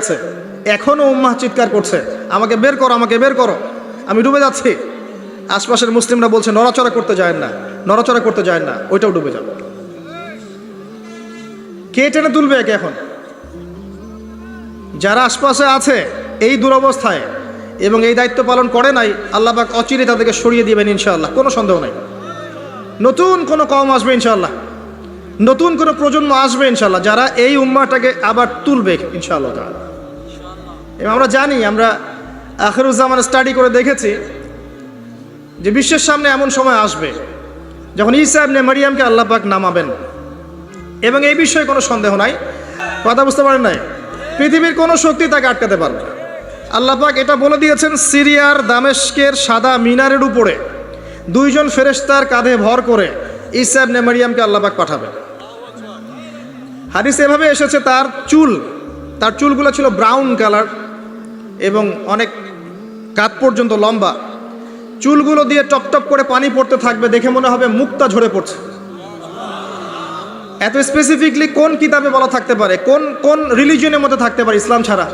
আছে, এখনো উম্মাহ চিৎকার করছে, আমাকে বের করো, আমাকে বের করো, আমি ডুবে যাচ্ছি। আশপাশের মুসলিমরা বলছে নড়াচড়া করতে যায় না, নড়াচড়া করতে যায় না, ওইটাও ডুবে যাবে। কে টেনে তুলবে একে? এখন যারা আশপাশে আছে এই দুরবস্থায় এবং এই দায়িত্ব পালন করে নাই, আল্লাহ পাক অচিরে তাদেরকে সরিয়ে দিবেন ইনশাআল্লাহ, কোনো সন্দেহ নাই। নতুন কোনো কওম আসবে ইনশাআল্লাহ, নতুন কোনো প্রজন্ম আসবে ইনশাআল্লাহ, যারা এই উম্মাহটাকে আবার তুলবে ইনশাআল্লাহ। এবং আমরা জানি, আমরা আখিরুজ্জামান স্টাডি করে দেখেছি যে বিশ্বের সামনে এমন সময় আসবে যখন ঈসা ইবনে মারিয়ামকে আল্লাহ পাক নামাবেন, এবং এই বিষয়ে কোনো সন্দেহ নাই। কথা বুঝতে পারেন নাই? পৃথিবীর কোনো শক্তি তাকে আটকাতে পারবে না। আল্লাহ পাক এটা বলে দিয়েছেন, সিরিয়ার দামেস্কের সাদা মিনারের উপরে দুইজন ফেরেশতার কাঁধে ভর করে ঈসা ইবনে মারিয়ামকে আল্লাহ পাক পাঠাবেন। হাদিস এভাবে এসেছে, তার চুলগুলো ছিল ব্রাউন কালার এবং অনেক কাত পর্যন্ত লম্বা। চুলগুলো দিয়ে টপ টপ করে পানি পড়তে থাকবে, দেখে মনে হবে মুক্তা ঝরে পড়ছে। এত স্পেসিফিকলি কোন কিতাবে বলা থাকতে পারে? কোন রিলিজনের মধ্যে থাকতে পারে ইসলাম ছাড়া?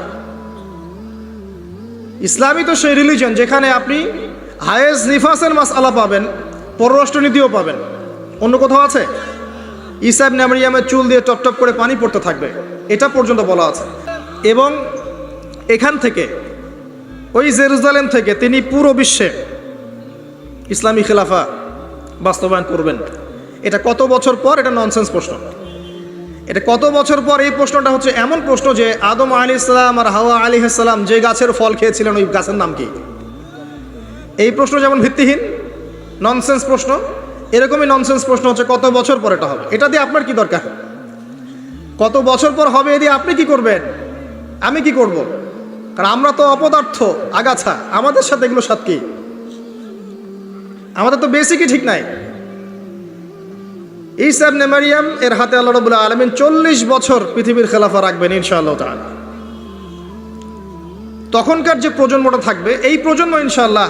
ইসলামই তো সেই রিলিজন যেখানে আপনি হায়েজ নিফাসের মাসআলা পাবেন, পররাষ্ট্রনীতিও পাবেন। অন্য কোথাও আছে? ঈসা ইবনে মারিয়ামের চুল দিয়ে টপ টপ করে পানি পড়তে থাকবে, এটা পর্যন্ত বলা আছে। এবং এখান থেকে, ওই জেরুজালেম থেকে তিনি পুরো বিশ্বে ইসলামী খেলাফা বাস্তবায়ন করবেন। এটা কত বছর পর? এটা ননসেন্স প্রশ্ন। এটা কত বছর পর? এই প্রশ্নটা হচ্ছে এমন প্রশ্ন যে আদম আলাইহিস সালাম আর হাওয়া আলাইহিস সালাম যে গাছের ফল খেয়েছিলেন, ওই গাছের নাম কি? এই প্রশ্ন যেমন ভিত্তিহীন, ননসেন্স প্রশ্ন, এরকমই ননসেন্স প্রশ্ন হচ্ছে কত বছর পর এটা হবে। এটা দিয়ে আপনার কি দরকার? কত বছর পর হবে এ দিয়ে আপনি কি করবেন? আমি কি করব? কারণ আমরা তো অপদার্থ, আগাছা, আমাদের সাথে এগুলো সাথে কি? আমাদের তো বেসিকই ঠিক নাই। ঈসা ইবনে মারিয়াম এর হাতে আল্লাহ রাব্বুল আলামিন 40 বছর পৃথিবীর খেলাফা রাখবেন ইনশাআল্লাহ তাআলা। তখনকার যে প্রজন্মটা থাকবে, এই প্রজন্ম ইনশাআল্লাহ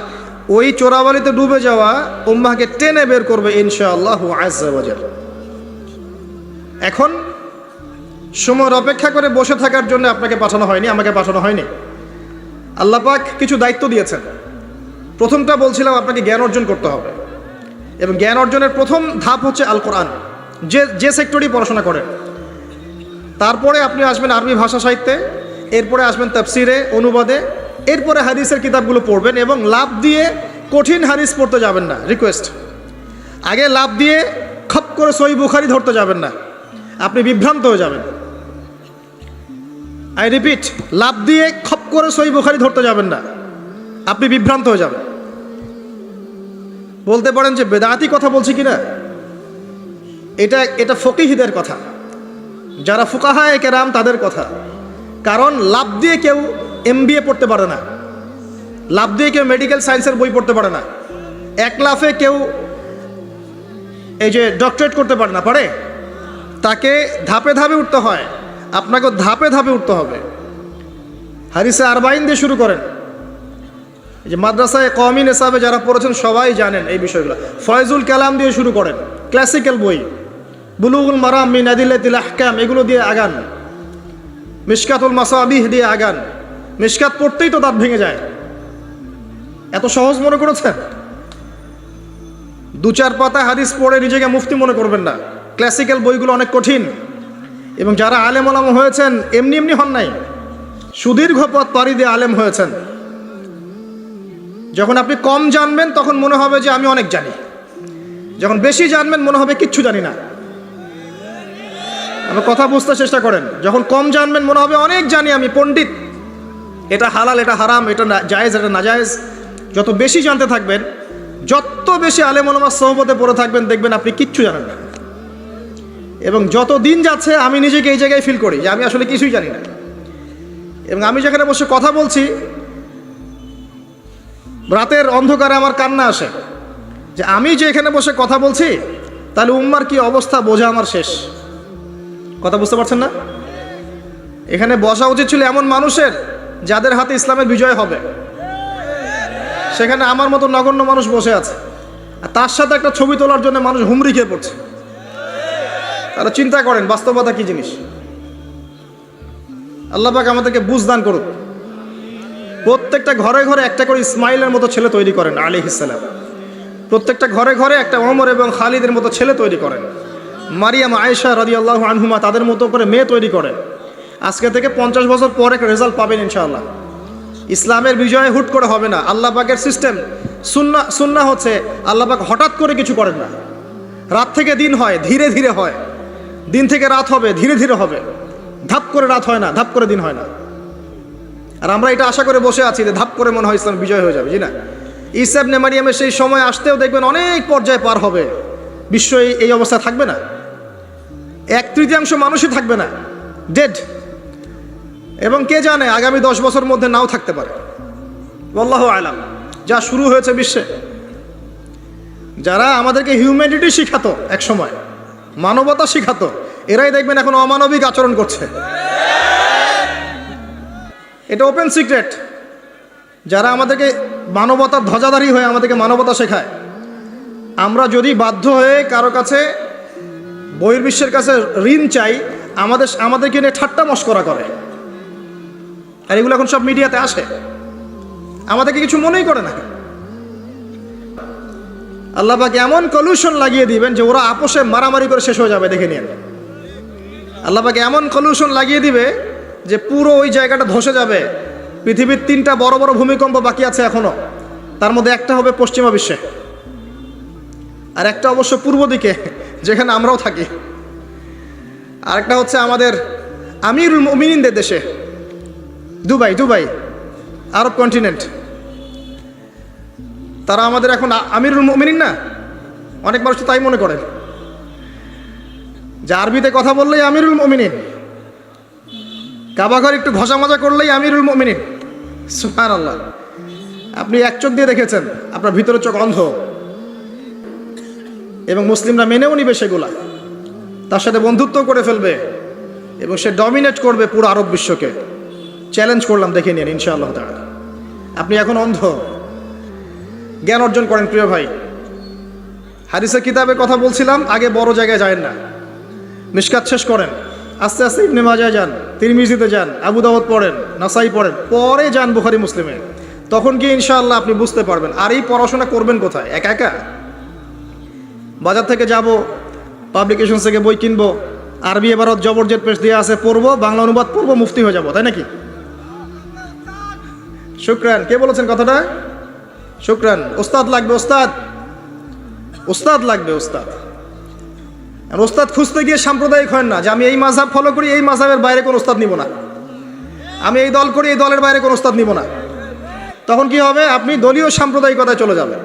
ওই চোরাবালিতে ডুবে যাওয়া উম্মাহকে টেনে বের করবে ইনশাআল্লাহু আযজা ওয়া জাল। এখন সময়ের অপেক্ষা করে বসে থাকার জন্য আপনাকে পাঠানো হয়নি, আমাকে পাঠানো হয়নি। আল্লাহ পাক কিছু দায়িত্ব দিয়েছেন। প্রথমটা বলছিলাম, আপনাকে জ্ঞান অর্জন করতে হবে, এবং জ্ঞান অর্জনের প্রথম ধাপ হচ্ছে আল কোরআন। যে সেক্টরই পড়াশোনা করেন, তারপরে আপনি আসবেন আরবি ভাষা সাহিত্যে, এরপরে আসবেন তাফসিরে, অনুবাদে, এরপরে হাদিসের কিতাবগুলো পড়বেন। এবং লাভ দিয়ে কঠিন হাদিস পড়তে যাবেন না, রিকোয়েস্ট। আগে লাভ দিয়ে খপ করে সহিহ বুখারী ধরতে যাবেন না, আপনি বিভ্রান্ত হয়ে যাবেন। আই রিপিট, লাভ দিয়ে খপ করে সহিহ বুখারী ধরতে যাবেন না, আপনি বিভ্রান্ত হয়ে যাবেন। বলতে পারেন যে বেদাতি কথা বলছি কিনা? এটা ফকিহদের কথা, যারা ফুকাহায়ে কেরাম তাদের কথা। কারণ লাভ দিয়ে কেউ MBA পড়তে পারে না, লাভ দিয়ে কেউ মেডিকেল সায়েন্সের বই পড়তে পারে না, এক লাফে কেউ এই যে ডক্টরেট করতে পারে না। পারে? তাকে ধাপে ধাপে উঠতে হয়, আপনাকে ধাপে ধাপে উঠতে হবে। হাদিসে আরবাইন দিয়ে শুরু করেন। এই যে মাদ্রাসায় কওমি নিসাবে যারা পড়েছেন সবাই জানেন এই বিষয়গুলো। ফয়জুল কালাম দিয়ে শুরু করেন, ক্লাসিক্যাল বই, বুলুগুল মারাম মিন আদিল্লাতিল আহকাম, এগুলো দিয়ে আগান। মিশকাতুল মাসাবিহ দিয়ে আগান। মিশকাত পড়তেই তো দাঁত ভেঙে যায়, এত সহজ মনে করেছেন? 2-4 পাতা হাদিস পড়ে নিজেকে মুফতি মনে করবেন না। ক্লাসিক্যাল বইগুলো অনেক কঠিন, এবং যারা আলেম ওলামা হয়েছেন এমনি এমনি হন নাই, সুদীর্ঘ পথ পাড়ি দিয়ে আলেম হয়েছেন। যখন আপনি কম জানবেন তখন মনে হবে যে আমি অনেক জানি, যখন বেশি জানবেন মনে হবে কিচ্ছু জানি না। আপনি কথা বুঝতে চেষ্টা করেন। যখন কম জানবেন মনে হবে অনেক জানি, আমি পণ্ডিত, এটা হালাল, এটা হারাম, এটা জায়েজ, এটা নাজায়েজ। যত বেশি জানতে থাকবেন, যত বেশি আলেম ওলামার সোহবতে পড়ে থাকবেন, দেখবেন আপনি কিচ্ছু জানেন না। এবং যত দিন যাচ্ছে আমি নিজেকে এই জায়গায় ফিল করি যে আমি আসলে কিছুই জানি না। এবং আমি যেখানে বসে কথা বলছি, রাতের অন্ধকারে আমার কান্না আসে যে আমি যে এখানে বসে কথা বলছি, তাহলে উম্মার কি অবস্থা বোঝা আমার শেষ। কথা বুঝতে পারছেন না? এখানে বসা উচিত ছিল এমন মানুষের যাদের হাতে ইসলামের বিজয় হবে। সেখানে আমার মতো নগণ্য মানুষ বসে আছে, আর তার সাথে একটা ছবি তোলার জন্য মানুষ হুমড়ি খেয়ে পড়ছে। তারা চিন্তা করেন বাস্তবতা কি জিনিস। আল্লাহ পাক আমাদেরকে বুঝ দান করুন। প্রত্যেকটা ঘরে ঘরে একটা করে ইসমাইলের মতো ছেলে তৈরি করেন আলাইহিস সালাম। প্রত্যেকটা ঘরে ঘরে একটা ওমর এবং খালিদের মতো ছেলে তৈরি করেন। মারিয়াম আয়েশা রাদিয়াল্লাহু আনহুমা তাদের মতো করে মেয়ে তৈরি করেন। আজকে থেকে 50 বছর পরে একটা রেজাল্ট পাবেন ইনশাআল্লাহ। ইসলামের বিজয় হুট করে হবে না। আল্লাহ পাকের সিস্টেম সুন্নাহ হচ্ছে আল্লাহ পাক হঠাৎ করে কিছু করেন না। রাত থেকে দিন হয়, ধীরে ধীরে হয়। দিন থেকে রাত হবে, ধীরে ধীরে হবে। ধাপ করে রাত হয় না, ধাপ করে দিন হয় না। আর আমরা এটা আশা করে বসে আছি যে ধাপ করে মনে হয় ইসলাম বিজয় হয়ে যাবে, জি না? ঈসা ইবনে মারিয়ামের সেই সময় আসতেও দেখবেন অনেক পর্যায়ে পার হবে। বিশ্ব এই অবস্থা থাকবে না, 1/3 মানুষই থাকবে না, ডেড। এবং কে জানে আগামী 10 বছর মধ্যে নাও থাকতে পারে, আল্লাহু আলাম। যা শুরু হয়েছে বিশ্বে, যারা আমাদেরকে হিউম্যানিটি শিখাতো, এক সময় মানবতা শিখাতো, এরাই দেখবেন এখন অমানবিক আচরণ করছে। এটা ওপেন সিক্রেট। যারা আমাদেরকে মানবতার ধ্বজাধারী হয়ে আমাদেরকে মানবতা শেখায়, আমরা যদি বাধ্য হয়ে কারো কাছে বহির্বিশ্বের কাছে ঋণ চাই, আমাদেরকে নিয়ে ঠাট্টা মশকরা করে। আর এগুলো এখন সব মিডিয়াতে আসে, আমাদেরকে কিছু মনেই করে না। আল্লাহ পাক এমন কলিউশন লাগিয়ে দিবেন যে ওরা আপোষে মারামারি করে শেষ হয়ে যাবে, দেখে নিন। আল্লাহ পাক এমন কলিউশন লাগিয়ে দিবে যে পুরো ওই জায়গাটা ধসে যাবে। পৃথিবীর 3টা বড় বড় ভূমিকম্প বাকি আছে এখনো, তার মধ্যে একটা হবে পশ্চিমা বিশ্বে, আর একটা অবশ্য পূর্ব দিকে যেখানে আমরাও থাকি, আরেকটা হচ্ছে আমাদের আমিরুল মুমিনিনদের দেশে, দুবাই আরব কন্টিনেন্ট। তারা আমাদের এখন আমিরুল মুমিনিন না, অনেক মানুষ তো তাই মনে করেন যে আরবিতে কথা বললেই আমিরুল মুমিনিন, কাবাঘর একটু ঘষা মাজা করলেই আমিরুল মুমিনিন। সুবহানাল্লাহ। আপনি এক চোখ দিয়ে দেখেছেন, আপনার ভিতরের চোখ অন্ধ। এবং মুসলিমরা মেনেও নিবে সেগুলা, তার সাথে বন্ধুত্ব করে ফেলবে এবং সে ডমিনেট করবে পুরো আরব বিশ্বকে। চ্যালেঞ্জ করলাম, দেখে নিন ইনশাআল্লাহ তাআলা। আপনি এখন অন্ধ, জ্ঞান অর্জন করেন প্রিয় ভাই। হাদিসের কিতাবের কথা বলছিলাম, আগে বড় জায়গায় যায় না, মিশকাত শেষ করেন, আস্তে আস্তে ইবনে মাজাহ যান, তিরমিজিতে যান, আবু দাউদ পড়েন, নাসাই পড়েন, পরে যান বুখারী মুসলিমে। তখন কি ইনশাআল্লাহ আপনি বুঝতে পারবেন। আর এই পড়াশোনা করবেন কোথায়? একা একা? বাজার থেকে যাব, পাবলিকেশন থেকে বই কিনবো, আরবি এবারত জবরজেট পেশ দিয়ে আছে, পড়বো, বাংলা অনুবাদ পড়বো, মুফতি হয়ে যাবো, তাই নাকি? শুকরান। কে বলেছেন কথাটা? শুকরান। ওস্তাদ লাগবে, ওস্তাদ লাগবে, ওস্তাদ। আর ওস্তাদ খুঁজতে গিয়ে সাম্প্রদায়িক হয় না যে আমি এই মাযহাব ফলো করি, এই মাযহাবের বাইরে কোনো ওস্তাদ নিব না, আমি এই দল করি, এই দলের বাইরে কোনো ওস্তাদ নিব না। তখন কি হবে? আপনি দলীয় সাম্প্রদায়িকতায় চলে যাবেন।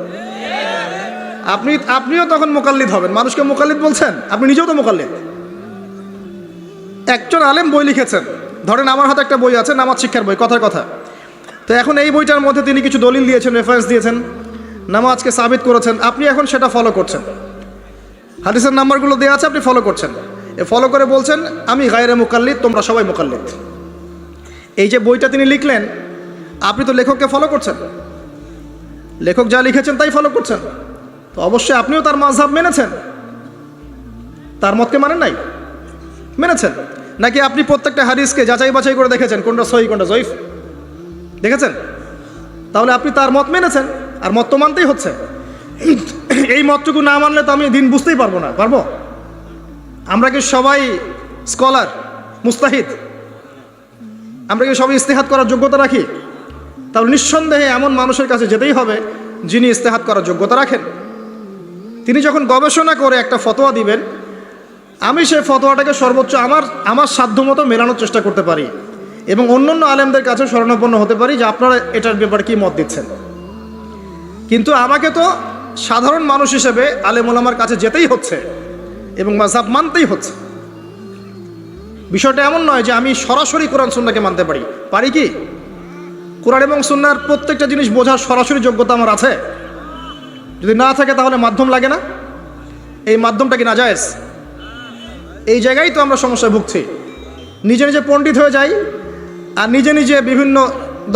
আপনিও তখন মোকাল্লিদ হবেন। মানুষকে মোকাল্লিদ বলছেন, আপনি নিজেও তো মোকাল্লিদ। একজন আলেম বই লিখেছেন, ধরেন আমার হাতে একটা বই আছে, নামাজ শিক্ষার বই, কথার কথা। তো এখন এই বইটার মধ্যে তিনি কিছু দলিল দিয়েছেন, রেফারেন্স দিয়েছেন, নামাজকে সাবিত করেছেন, আপনি এখন সেটা ফলো করছেন। হাদিসের নাম্বারগুলো দেওয়া আছে, আপনি ফলো করছেন। ফলো করে বলছেন আমি গায়রে মুকাল্লিদ, তোমরা সবাই মুকাল্লিদ। এই যে বইটা তিনি লিখলেন, আপনি তো লেখককে ফলো করছেন, লেখক যা লিখেছেন তাই ফলো করছেন। তো অবশ্যই আপনিও তার মাযহাব মেনেছেন, তার মতকে মানেন নাই? মেনেছেন। নাকি আপনি প্রত্যেকটা হাদিসকে যাচাই বাছাই করে দেখেছেন কোনটা সহিহ কোনটা জয়ীফ? দেখেছেন? তাহলে আপনি তার মত মেনেছেন, আর মত তো মানতেই হচ্ছে। এই মতটুকু না মানলে তো আমি দিন বুঝতেই পারবো না। পারবো? আমরা কি সবাই স্কলার, মুস্তাহিদ? আমরা কি সবাই ইস্তেহাদ করার যোগ্যতা রাখি? তাহলে নিঃসন্দেহে এমন মানুষের কাছে যেতেই হবে যিনি ইস্তেহাদ করার যোগ্যতা রাখেন। তিনি যখন গবেষণা করে একটা ফতোয়া দিবেন, আমি সেই ফতোয়াটাকে সর্বোচ্চ আমার সাধ্যমতো মেলানোর চেষ্টা করতে পারি এবং অন্যান্য আলেমদের কাছে শরণাপন্ন হতে পারি যে আপনারা এটার ব্যাপারে কি মত দিচ্ছেন। কিন্তু আমাকে তো সাধারণ মানুষ হিসেবে আলেম ওলামার কাছে যেতেই হচ্ছে এবং মাযহাব মানতেই হচ্ছে। বিষয়টা এমন নয় যে আমি সরাসরি কোরআন সুন্নাহকে মানতে পারি। পারি কি? কোরআন এবং সুন্নাহর প্রত্যেকটা জিনিস বোঝার সরাসরি যোগ্যতা আমার আছে? যদি না থাকে তাহলে মাধ্যম লাগে না? এই মাধ্যমটা কি নাজায়েজ? এই জায়গায় তো আমরা সমস্যায় ভুগছি। নিজে নিজে পণ্ডিত হয়ে যাই আর নিজে নিজে বিভিন্ন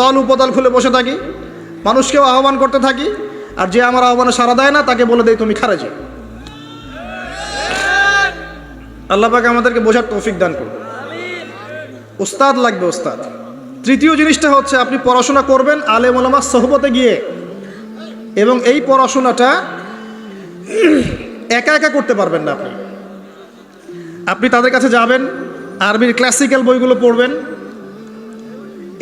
দল উপদল খুলে বসে থাকি, মানুষকেও আহ্বান করতে থাকি, আর যে আমার আহ্বানে সাড়া দেয় না তাকে বলে দেয় তুমি খারেজি। আল্লাহ পাক আমাদেরকে বোঝার তৌফিক দান করুন। উস্তাদ লাগবে, উস্তাদ। তৃতীয় জিনিসটা হচ্ছে আপনি পড়াশোনা করবেন আলেম ওলামার সোহবতে গিয়ে, এবং এই পড়াশোনাটা একা একা করতে পারবেন না। আপনি তাদের কাছে যাবেন, আরবির ক্লাসিক্যাল বইগুলো পড়বেন।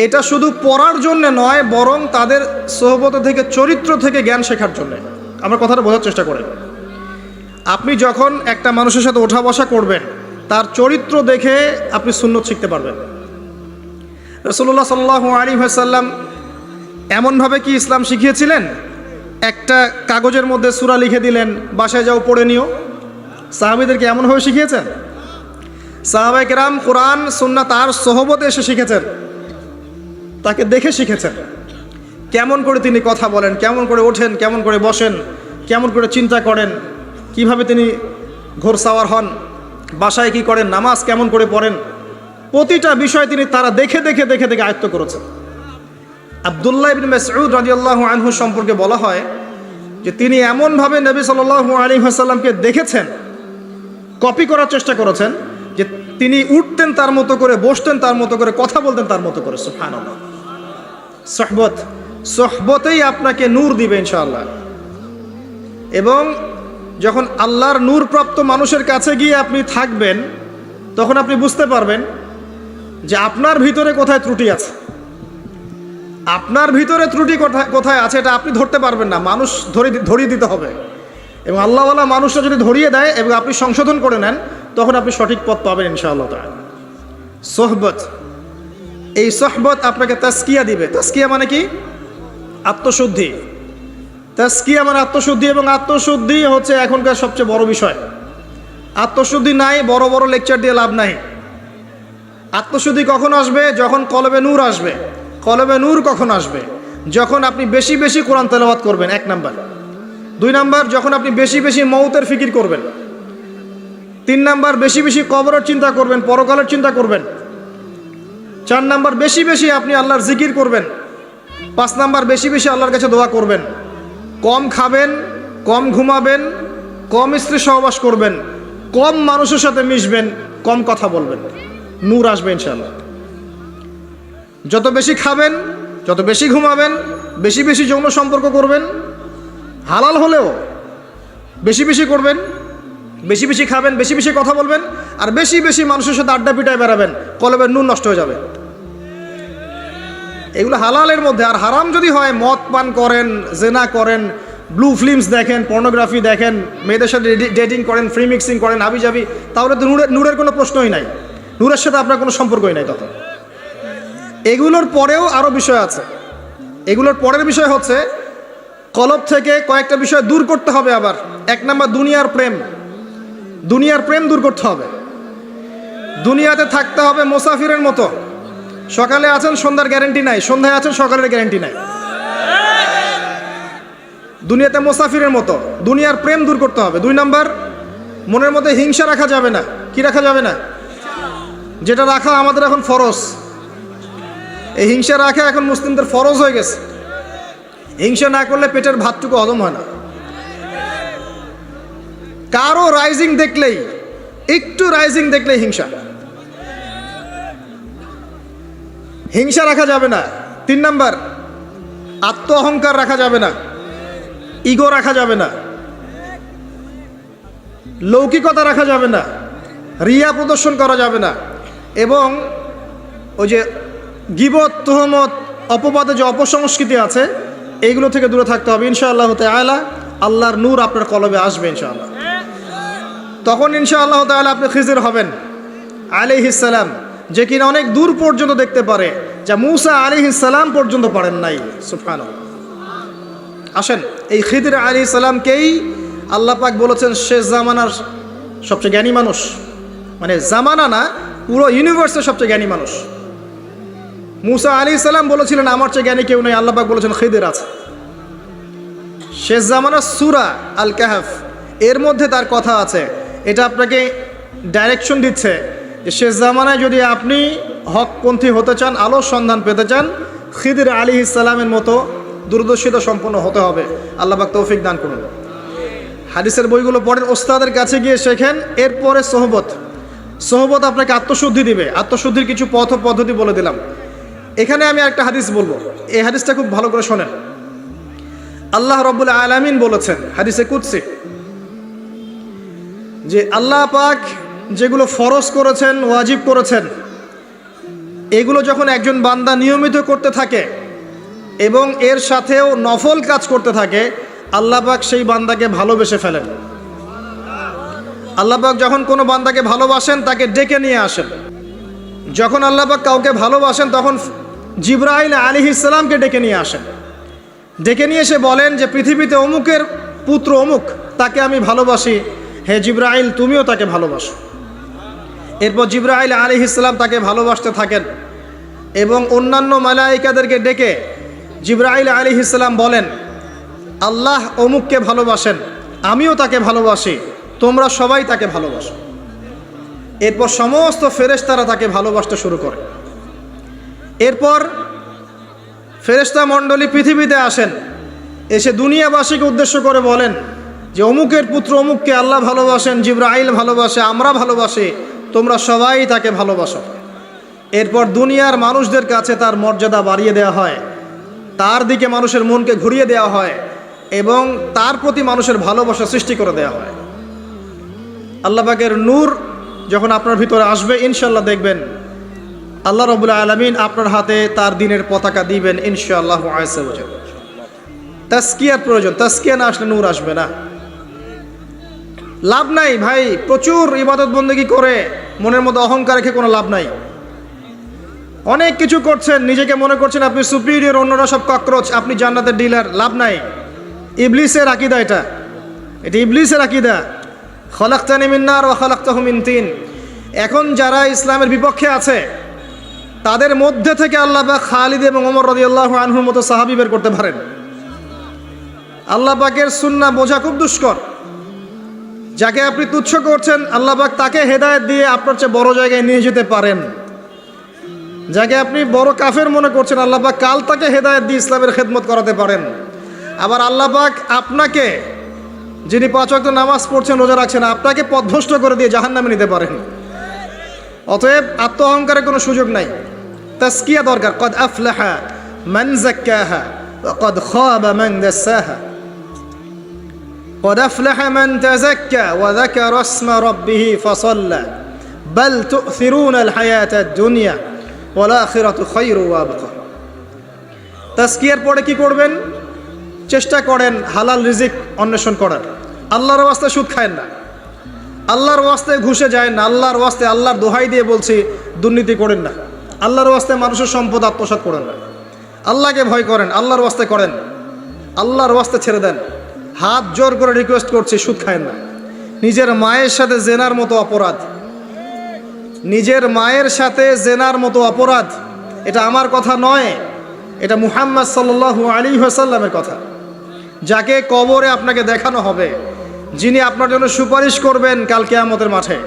এটা শুধু পড়ার জন্য নয়, বরং তাদের সোহবতে থেকে, চরিত্র থেকে জ্ঞান শেখার জন্য। আমার কথাটা বোঝার চেষ্টা করেন। আপনি যখন একটা মানুষের সাথে ওঠা বসা করবেন, তার চরিত্র দেখে আপনি সুন্নত শিখতে পারবেন। রাসূলুল্লাহ সাল্লাল্লাহু আলাইহি ওয়াসাল্লাম এমনভাবে কি ইসলাম শিখিয়েছিলেন, একটা কাগজের মধ্যে সূরা লিখে দিলেন, বাসায় যাও পড়ে নিও? সাহাবীদেরকে এমনভাবে শিখিয়েছেন? সাহাবায়ে কেরাম কোরআন সুন্নাহ তার সোহবতে এসে শিখেছেন, তাকে দেখে শিখেছেন। কেমন করে তিনি কথা বলেন, কেমন করে ওঠেন, কেমন করে বসেন, কেমন করে চিন্তা করেন, কিভাবে তিনি ঘোড়সাওয়ার হন, বাসায় কি করেন, নামাজ কেমন করে পড়েন, প্রতিটা বিষয় তিনি তারা দেখে দেখে দেখে দেখে আয়ত্ত করেছেন। আব্দুল্লাহ ইবনে মাসউদ রাদিয়াল্লাহু আনহু সম্পর্কে বলা হয় যে তিনি এমনভাবে নবী সাল্লাল্লাহু আলাইহি ওয়াসাল্লামকে দেখেছেন, কপি করার চেষ্টা করেছেন, যে তিনি উঠতেন তার মতো করে, বসতেন তার মতো করে, কথা বলতেন তার মতো করে। সুবহানাল্লাহ। সোহবতেই আপনাকে নূর দিবে ইনশাআল্লাহ। এবং যখন আল্লাহর নূরপ্রাপ্ত মানুষের কাছে গিয়ে আপনি থাকবেন, তখন আপনি বুঝতে পারবেন যে আপনার ভিতরে কোথায় ত্রুটি আছে। আপনার ভিতরে ত্রুটি কোথায় আছে এটা আপনি ধরতে পারবেন না, মানুষ ধরিয়ে দিতে হবে। এবং আল্লাহওয়ালা মানুষরা যদি ধরিয়ে দেয় এবং আপনি সংশোধন করে নেন, তখন আপনি সঠিক পথ পাবেন ইনশাআল্লাহ তাআলা। সোহবত, এই সোহবত আপনাকে তাজকিয়া দিবে। তাজকিয়া মানে কি? আত্মশুদ্ধি। তাজকিয়া মানে আত্মশুদ্ধি, এবং আত্মশুদ্ধি হচ্ছে এখনকার সবচেয়ে বড় বিষয়। আত্মশুদ্ধি নাই, বড় বড় লেকচার দিয়ে লাভ নাই। আত্মশুদ্ধি কখন আসবে? যখন কলবে নূর আসবে। কলবে নূর কখন আসবে? যখন আপনি বেশি বেশি কোরআন তেলাওয়াত করবেন, 1 নাম্বার। 2 নাম্বার, যখন আপনি বেশি বেশি মৌতের ফিকির করবেন। 3 নাম্বার, বেশি বেশি কবরের চিন্তা করবেন, পরকালের চিন্তা করবেন। 4 নাম্বার, বেশি বেশি আপনি আল্লাহর জিকির করবেন। 5 নাম্বার, বেশি বেশি আল্লাহর কাছে দোয়া করবেন। কম খাবেন, কম ঘুমাবেন, কম স্ত্রী সহবাস করবেন, কম মানুষের সাথে মিশবেন, কম কথা বলবেন। নূর আসবে ইনশাআল্লাহ। যত বেশি খাবেন, যত বেশি ঘুমাবেন, বেশি বেশি যৌন সম্পর্ক করবেন, হালাল হলেও বেশি বেশি করবেন, বেশি বেশি খাবেন, বেশি বেশি কথা বলবেন, আর বেশি বেশি মানুষের সাথে আড্ডা পিটায় বেড়াবেন, কলবের নূর নষ্ট হয়ে যাবে। এগুলো হালালের মধ্যে। আর হারাম যদি হয়, মদ পান করেন, জেনা করেন, ব্লু ফিল্মস দেখেন, পর্নোগ্রাফি দেখেন, মেয়েদের সাথে ডেটিং করেন, ফ্রি মিক্সিং করেন, হাবিজাবি, তাহলে তো নূরের কোনো প্রশ্নই নাই, নূরের সাথে আপনার কোনো সম্পর্কই নাই তখন। এগুলোর পরেও আরও বিষয় আছে। এগুলোর পরের বিষয় হচ্ছে কলব থেকে কয়েকটা বিষয় দূর করতে হবে। আবার 1 নাম্বার, দুনিয়ার প্রেম। দুনিয়ার প্রেম দূর করতে হবে। দুনিয়াতে থাকতে হবে মুসাফিরের মতো। সকালে আছেন, সন্ধ্যার গ্যারেন্টি নাই, সন্ধ্যায় আছেন, সকালের গ্যারেন্টি নাই। দুনিয়াতে মুসাফিরের মতো। দুনিয়ার প্রেম দূর করতে হবে। 2 নাম্বার, মনের মধ্যে হিংসা রাখা যাবে না। কি রাখা যাবে না? যেটা রাখা আমাদের এখন ফরজ। এই হিংসা রাখা এখন মুসলিমদের ফরজ হয়ে গেছে। হিংসা না করলে পেটের ভাতটুকু হজম হয় না। কারো রাইজিং দেখলেই, একটু রাইজিং দেখলেই হিংসা। হিংসা রাখা যাবে না। 3 নাম্বার, আত্ম অহংকার রাখা যাবে না, ইগো রাখা যাবে না, লৌকিকতা রাখা যাবে না, রিয়া প্রদর্শন করা যাবে না, এবং ওই যে গীবত, তুহমত, অপবাদে যে অপসংস্কৃতি আছে, এইগুলো থেকে দূরে থাকতে হবে ইনশাআল্লাহ তাআলা। আল্লাহর নূর আপনার কলবে আসবে ইনশাআল্লাহ। তখন ইনশাআল্লাহ তাআলা আপনি খিজির হবেন আলাইহিস সালাম, যে কিনা অনেক দূর পর্যন্ত দেখতে পারে, যা মূসা আলাইহিস সালাম পর্যন্ত পারেন নাই। সুবহানাল্লাহ। আসেন, এই খিজির আলাইহিস সালামকেই আল্লাহ পাক বলেছেন শেষ জামানার সবচেয়ে জ্ঞানী মানুষ। মানে জামানা না, পুরো ইউনিভার্সের সবচেয়ে জ্ঞানী মানুষ। মূসা আলাইহিস সালাম বলেছিলেন আমার চেয়ে জ্ঞানী কেউ নেই, আল্লাহ পাক বলেছেন খিজির আছে। শেষ জামানার সূরা আল কাহফ, এর মধ্যে তার কথা আছে। এটা আপনাকে ডাইরেকশন দিচ্ছে যে শেষ জামানায় যদি আপনি হকপন্থী হতে চান, আলোর সন্ধান পেতে চান, খিদির আলাইহিস সালামের মতো দূরদর্শিতা সম্পন্ন হতে হবে। আল্লাহ পাক তৌফিক দান করুন। হাদিসের বইগুলো পড়েন, ওস্তাদের কাছে গিয়ে শেখেন। এরপরে সোহবত, সোহবত আপনাকে আত্মশুদ্ধি দিবে। আত্মশুদ্ধির কিছু পথ ও পদ্ধতি বলে দিলাম। এখানে আমি একটা হাদিস বলবো, এই হাদিসটা খুব ভালো করে শোনেন। আল্লাহ রাব্বুল আলামিন বলেছেন হাদিসে কুদসি যে আল্লাহ পাক যেগুলো ফরজ করেছেন, ওয়াজিব করেছেন, এগুলো যখন একজন বান্দা নিয়মিত করতে থাকে এবং এর সাথেও নফল কাজ করতে থাকে, আল্লাহ পাক সেই বান্দাকে ভালোবেসে ফেলেন। আল্লাহ পাক যখন কোনো বান্দাকে ভালোবাসেন তাকে ডেকে নিয়ে আসেন। যখন আল্লাহ পাক কাউকে ভালোবাসেন তখন জিবরাইল আলাইহিস সালামকে ডেকে নিয়ে আসেন। ডেকে নিয়ে এসে বলেন যে পৃথিবীতে অমুকের পুত্র অমুক, তাকে আমি ভালোবাসি, হে জিবরাইল তুমিও তাকে ভালোবাসো। এরপর জিবরাইল আলাইহিস সালাম তাকে ভালোবাসতে থাকেন এবং অন্যান্য মালায়েকাদেরকে ডেকে জিবরাইল আলাইহিস সালাম বলেন, আল্লাহ অমুককে ভালোবাসেন, আমিও তাকে ভালোবাসি, তোমরা সবাই তাকে ভালোবাসো। এরপর সমস্ত ফেরেশতারা তাকে ভালোবাসতে শুরু করে। এরপর ফেরেশতা মণ্ডলী পৃথিবীতে আসেন, এসে দুনিয়াবাসীকে উদ্দেশ্য করে বলেন যে অমুকের পুত্র অমুককে আল্লাহ ভালোবাসেন, জিবরাইল ভালোবাসে, আমরা ভালোবাসি, তোমরা সবাই তাকে ভালোবাসো। এরপর দুনিয়ার মানুষদের কাছে তার মর্যাদা বাড়িয়ে দেওয়া হয়, তার দিকে মানুষের মনকে ঘুরিয়ে দেওয়া হয় এবং তার প্রতি মানুষের ভালোবাসা সৃষ্টি করে দেওয়া হয়। আল্লাহ পাকের নূর যখন আপনার ভিতরে আসবে, ইনশাআল্লাহ দেখবেন আল্লাহ রাব্বুল আলামিন আপনার হাতে তার দ্বীনের পতাকা দিবেন ইনশাআল্লাহ আযজা ওয়া জাল্লা। তাসকিয়ার প্রয়োজন, তাসকিয়া না আসলে নূর আসবে না। লাভ নাই ভাই, প্রচুর ইবাদত বন্দেগী করে মনের মধ্যে অহংকার রেখে কোনো লাভ নাই। অনেক কিছু করছেন, নিজেকে মনে করছেন আপনি সুপিরিয়র, অন্যরা সব ককরোচ, আপনি জান্নাতের ডিলার, লাভ নাই। ইবলিসের আকীদা এটা ইবলিসের আকীদা। খলাকতানি মিন নার ওয়া খলাকতাহু মিন তিন। এখন যারা ইসলামের বিপক্ষে আছে তাদের মধ্যে থেকে আল্লাহ পাক খালিদ এবং ওমর রাদিয়াল্লাহু আনহুর মতো সাহাবী বের করতে পারেন। আল্লাহ পাকের সুন্নাহ বোঝা খুব দুষ্কর। যাকে আপনি তুচ্ছ করছেন আল্লাহ পাক তাকে হেদায়েত দিয়ে আপনার চেয়ে বড় জায়গায় নিয়ে যেতে পারেন। যাকে আপনি বড় কাফের মনে করছেন আল্লাহ পাক কাল তাকে হেদায়েত দিয়ে ইসলামের খেদমত করাতে পারেন। আবার আল্লাহ পাক আপনাকে, যিনি 5 ওয়াক্ত নামাজ পড়ছেন, রোজা রাখছেন, আপনাকে পথভ্রষ্ট করে দিয়ে জাহান্নামে নিতে পারেন। অতএব আত্ম অহংকারের কোনো সুযোগ নাই, তাসকিয়া দরকার। কদ আফলাহা মান যাক্কাহা ওয়া কদ খাবা মান দাসাহা। কদ আফলাহা মান তাযাক্কা ওয়া যাকারা ইসমা রাব্বিহি ফাসাল্লা বাল তু'থিরুনাল হায়াতাদ দুনিয়া ওয়াল আখিরাতু খায়রু ওয়া আবকা। তাসকিয়ার পরে কি করবেন? চেষ্টা করেন হালাল রিজিক অন্বেষণ করার। আল্লাহর ওয়াস্তে সুদ খায়েন না, আল্লাহর ওয়াস্তে ঘুষে যায় না, আল্লাহর ওয়াস্তে, আল্লাহর দোহাই দিয়ে বলছি দুর্নীতি করেন না, আল্লাহর ওয়াস্তে মানুষের সম্পদ আত্মসাৎ করেন না। আল্লাহকে ভয় করেন, আল্লাহর ওয়াস্তে করেন, আল্লাহর ওয়াস্তে ছেড়ে দেন। হাত জোর করে রিকোয়েস্ট করছি, সুদ খায়েন না। নিজের মায়ের সাথে জেনার মতো অপরাধ, নিজের মায়ের সাথে জেনার মতো অপরাধ, এটা আমার কথা নয়, এটা মুহাম্মদ সাল্লাল্লাহু আলাইহি ওয়াসাল্লামের কথা। যাকে কবরে আপনাকে দেখানো হবে, যিনি আপনার জন্য সুপারিশ করবেন কাল কিয়ামতের মাঠে,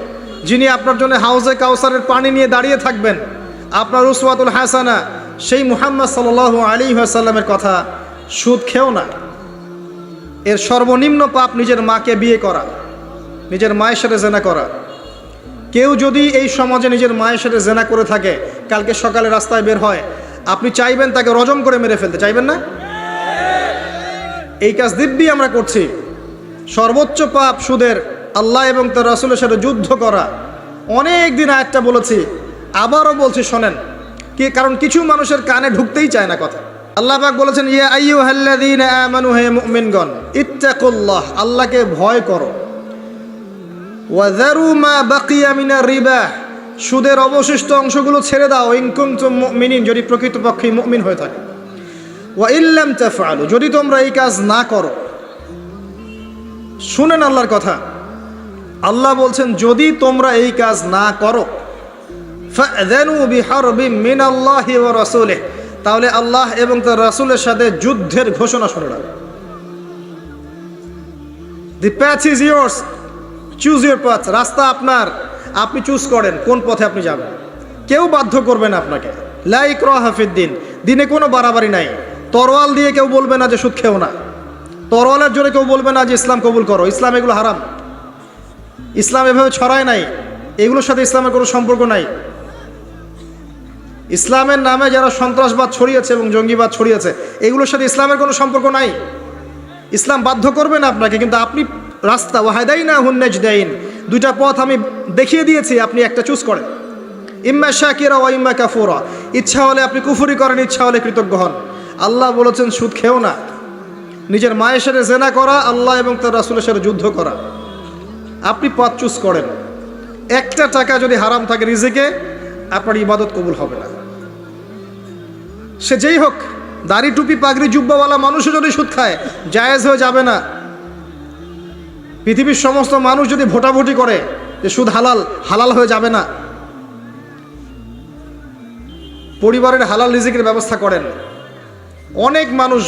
যিনি আপনার জন্য হাউজে কাউসারের পানি নিয়ে দাঁড়িয়ে থাকবেন, আপনার উসওয়াতুল হাসানা, সেই মুহাম্মদ সাল্লাল্লাহু আলাইহি ওয়াসাল্লামের কথা। সুদ খেও না। এর সর্বনিম্ন পাপ নিজের মাকে বিয়ে করা, নিজের মায়ের সাথে জেনা করা। কেউ যদি এই সমাজে নিজের মায়ের সাথে জেনা করে থাকে, কালকে সকালে রাস্তায় বের হয়, আপনি চাইবেন তাকে রজম করে মেরে ফেলতে, চাইবেন না? এই কাজ দিব্যি আমরা করছি। সর্বোচ্চ পাপ সুদের, আল্লাহ এবং তার রাসূলের সাথে যুদ্ধ করা। অনেক দিন আয়াতটা বলেছি, আবারও বলছি, শোনেন কি, কারণ কিছু মানুষের কানে ঢুকতেই চায় না কথা। আল্লাহ পাক বলেছেন, ইয়া আইয়ুহাল্লাযীনা আমানু, হে মুমিনগণ, ইত্তাকুল্লাহ, আল্লাহকে ভয় করো। ওয়া যারু মা বাকিয়া মিনার রিবা, সুদের অবশিষ্ট অংশগুলো ছেড়ে দাও। ইন কুনতুম মুমিনিন, যদি প্রকৃতপক্ষে মুমিন হয়ে থাকে। ওয়া ইল্লাম তাফআলু, যদি তোমরা এই কাজ না করো। শুনেন আল্লাহর কথা, আল্লাহ বলছেন যদি তোমরা এই কাজ না করো, ফাযানু বিহারবিম মিনাল্লাহি ওয়া রাসূলিহি, তাহলে আল্লাহ এবং তার রাসূলের সাথে যুদ্ধের ঘোষণা শুনে নাও। The path is yours, choose your path, রাস্তা আপনার, আপনি চুজ করেন কোন পথে আপনি যাবেন। কেউ বাধ্য করবে না আপনাকে। লা ইকরাহা ফিদ্দিন, দিনে কোনো বাড়াবাড়ি নাই। তরোয়াল দিয়ে কেউ বলবে না যে সুদ খেও না, তরোয়ালের জোরে কেউ বলবে না যে ইসলাম কবুল করো। ইসলাম এগুলো হারাম, ইসলাম এভাবে ছড়ায় নাই। এগুলোর সাথে ইসলামের কোনো সম্পর্ক নাই। ইসলামের নামে যারা সন্ত্রাসবাদ ছড়িয়েছে এবং জঙ্গিবাদ ছড়িয়েছে, এগুলোর সাথে ইসলামের কোনো সম্পর্ক নাই। ইসলাম বাধ্য করবে না আপনাকে, কিন্তু আপনি রাস্তা ওয়াহাদাইনা হুন্নাজদাইন, দুইটা পথ আমি দেখিয়ে দিয়েছি, আপনি একটা চুজ করেন। ইম্মা শাকিরা ওয়া ইম্মা কাফুরা, ইচ্ছা হলে আপনি কুফরি করেন, ইচ্ছা হলে কৃতজ্ঞ হন। আল্লাহ বলেছেন সুদ খেও না, নিজের মায়ের সাথে জেনা করা, আল্লাহ এবং তার রাসূলের সাথে যুদ্ধ করা। আপনি পথ চুজ করেন। একটা টাকা যদি হারাম থাকে রিজিকে, আপনার ইবাদত কবুল হবে না। সে যেই হোক, দাড়ি টুপি পাগড়ি জুব্বাওয়ালা মানুষও যদি সুদ খায়, জায়েজ হয়ে যাবে না। পৃথিবীর সমস্ত মানুষ যদি ভোটাভুটি করে যে সুদ হালাল, হালাল হয়ে যাবে না। পরিবারের হালাল রিজিকের ব্যবস্থা করেন। অনেক মানুষ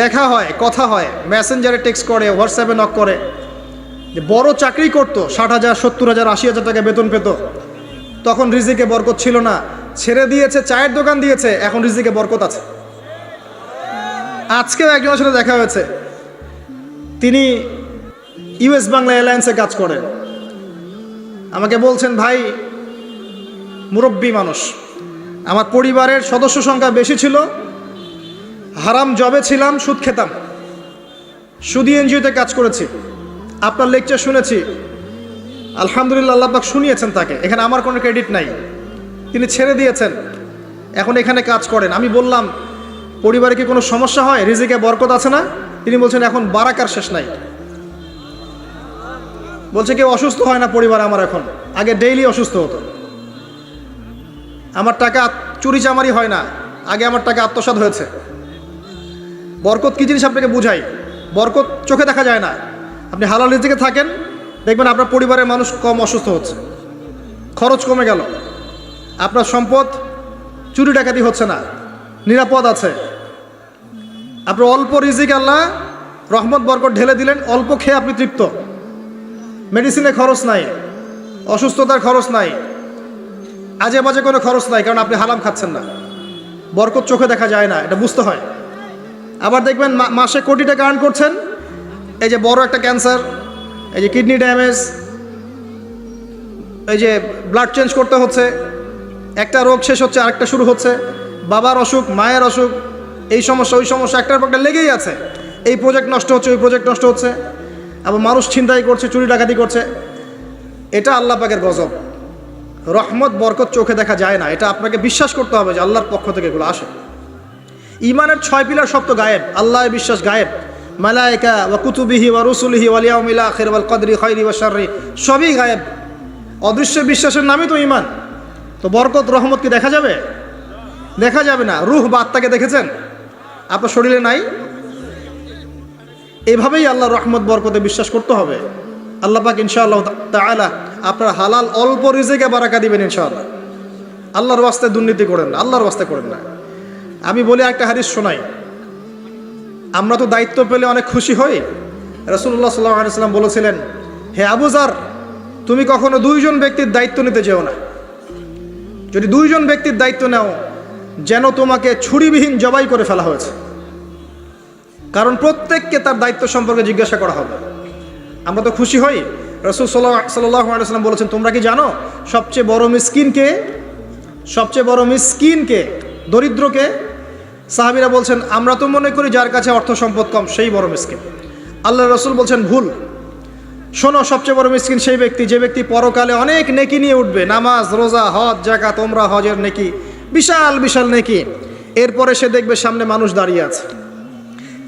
দেখা হয়, কথা হয়, মেসেঞ্জারে টেক্সট করে, হোয়াটসঅ্যাপে নক করে যে বড় চাকরি করতো, 60,000 70,000 80,000 টাকা বেতন পেত, তখন রিজিকে বরকত ছিল না, ছেড়ে দিয়েছে, চায়ের দোকান দিয়েছে, এখন রিজিকে বরকত আছে। আজকেও একজনের সাথে দেখা হয়েছে, তিনি ইউএস বাংলা এয়ারলাইন্সে কাজ করেন। আমাকে বলছেন, ভাই মুরব্বী মানুষ, আমার পরিবারের সদস্য সংখ্যা বেশি ছিল, হারাম জবে ছিলাম, সুদ খেতাম, সুদি এনজিওতে কাজ করেছি, আপনার লেকচার শুনেছি, আলহামদুলিল্লাহ আল্লাহ পাক শুনিয়েছেন তাকে, এখানে আমার কোনো ক্রেডিট নাই, তিনি ছেড়ে দিয়েছেন, এখন এখানে কাজ করেন। আমি বললাম, পরিবারে কি কোনো সমস্যা হয়, রিজিকে বরকত আছে না? তিনি বলছেন এখন বারাকার শেষ নাই। বলছে কেউ অসুস্থ হয় না পরিবার আমার এখন, আগে ডেইলি অসুস্থ হতো। আমার টাকা চুরি চামারি হয় না, আগে আমার টাকা আত্মসাৎ হয়েছে। বরকত কি জিনিস আপনাকে বুঝাই, বরকত চোখে দেখা যায় না। আপনি হালাল রিজিকে থাকেন, দেখবেন আপনার পরিবারের মানুষ কম অসুস্থ হচ্ছে, খরচ কমে গেল, আপনার সম্পদ চুরি ডাকাতি হচ্ছে না, নিরাপদ আছে। আপনার অল্প রিজিক আল্লাহ রহমত বরকত ঢেলে দিলেন, অল্প খেয়ে আপনি তৃপ্ত, মেডিসিনের খরচ নাই, অসুস্থতার খরচ নাই, আজে বাজে কোনো খরচ নাই, কারণ আপনি হারাম খাচ্ছেন না। বরকত চোখে দেখা যায় না, এটা বুঝতে হয়। আবার দেখবেন মাসে কোটি টাকা আর্ন করছেন, এই যে বড় একটা ক্যান্সার, এই যে কিডনি ড্যামেজ, এই যে ব্লাড চেঞ্জ করতে হচ্ছে, একটা রোগ শেষ হচ্ছে আরেকটা শুরু হচ্ছে, বাবার অসুখ, মায়ের অসুখ, এই সমস্যা ওই সমস্যা, একটার পর একটা লেগেই আছে। এই প্রজেক্ট নষ্ট হচ্ছে, ওই প্রজেক্ট নষ্ট হচ্ছে, আবার মানুষ ছিনতাই করছে, চুরি ডাকাতি করছে। এটা আল্লাহ পাকের গজব। রহমত বরকত চোখে দেখা যায় না, এটা আপনাকে বিশ্বাস করতে হবে যে আল্লাহর পক্ষ থেকে এগুলো আসে। ইমানের 6 পিলার সব তো গায়েব, আল্লাহর বিশ্বাস গায়েব, মালায়েকা ওয়া কুতুবিহি ওয়া রুসুলিহি ওয়াল ইয়াউমিল আখির ওয়াল কদরি খাইরি ওয়া শাররি, সবই গায়েব। অদৃশ্য বিশ্বাসের নামই তো ইমান। তো বরকত রহমত কি দেখা যাবে? দেখা যাবে না। রূহ বা আত্মাকে দেখেছেন? আপনার শরীরে নাই। এইভাবেই আল্লাহর রহমত বরকতে বিশ্বাস করতে হবে। আল্লাহ পাক ইনশাআল্লাহ তাআলা আপনার হালাল অল্প রিজিকে বারাকা দিবেন ইনশাআল্লাহ। আল্লাহর ওয়াস্তে দুর্নীতি করেন না, আল্লাহর ওয়াস্তে করেন না। আমি বলি একটা হাদিস শোনাই, আমরা তো দায়িত্ব পেলে অনেক খুশি হই। রাসূলুল্লাহ সাল্লাল্লাহু আলাইহি ওয়াসাল্লাম বলেছিলেন, হে আবু যার, তুমি কখনো 2 জন ব্যক্তির দায়িত্ব নিতে যেও না। যদি 2 জন ব্যক্তির দায়িত্ব নাও, যেন তোমাকে ছুরিবিহীন জবাই করে ফেলা হয়েছে, কারণ প্রত্যেককে তার দায়িত্ব সম্পর্কে জিজ্ঞাসা করা হবে। আমরা তো খুশি হই। রাসূল সাল্লাল্লাহু আলাইহি ওয়াসাল্লাম বলেছেন, তোমরা কি জানো সবচেয়ে বড় মিসকিন কে? সবচেয়ে বড় মিসকিন কে? দরিদ্রকে? সাহাবীরা বলছেন, আমরা তো মনে করি যার কাছে অর্থ সম্পদ কম সেই বড় মিসকিন। আল্লাহ রাসূল বলছেন, ভুল। শোনো, সবচেয়ে বড় মিসকিন সেই ব্যক্তি যে ব্যক্তি পরকালে অনেক নেকি নিয়ে উঠবে, নামাজ, রোজা, হজ, যাকাত, ওমরা, হজের নেকি, বিশাল বিশাল নেকি। এরপরে সে দেখবে সামনে মানুষ দাঁড়িয়ে আছে,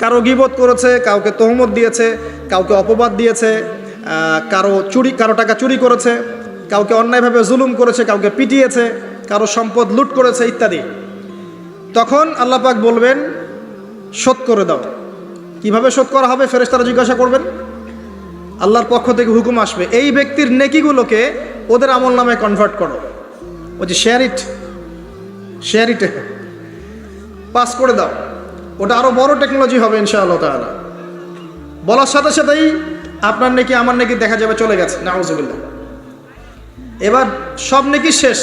কারো গীবত করেছে, কাউকে তহমত দিয়েছে, কাউকে অপবাদ দিয়েছে, কারো টাকা চুরি করেছে, কাউকে অন্যায়ভাবে জুলুম করেছে, কাউকে পিটিয়েছে, কারো সম্পদ লুট করেছে ইত্যাদি। তখন আল্লাহ পাক বলবেন, শোধ করে দাও। কিভাবে শোধ করা হবে? ফেরেশতারা জিজ্ঞাসা করবেন, আল্লাহর পক্ষ থেকে হুকুম আসবে, এই ব্যক্তির নেকিগুলোকে ওদের আমল নামে কনভার্ট করো। ওই যে শেয়ার ইটে পাস করে দাও। ওটা আরো বড় টেকনোলজি হবে ইনশাআল্লাহ তাআলা। বলার সাথে সাথেই আপনার নেকি আমার নেকি দেখা যাবে চলে গেছে, নাউযুবিল্লাহ। এবার সব নেকি শেষ।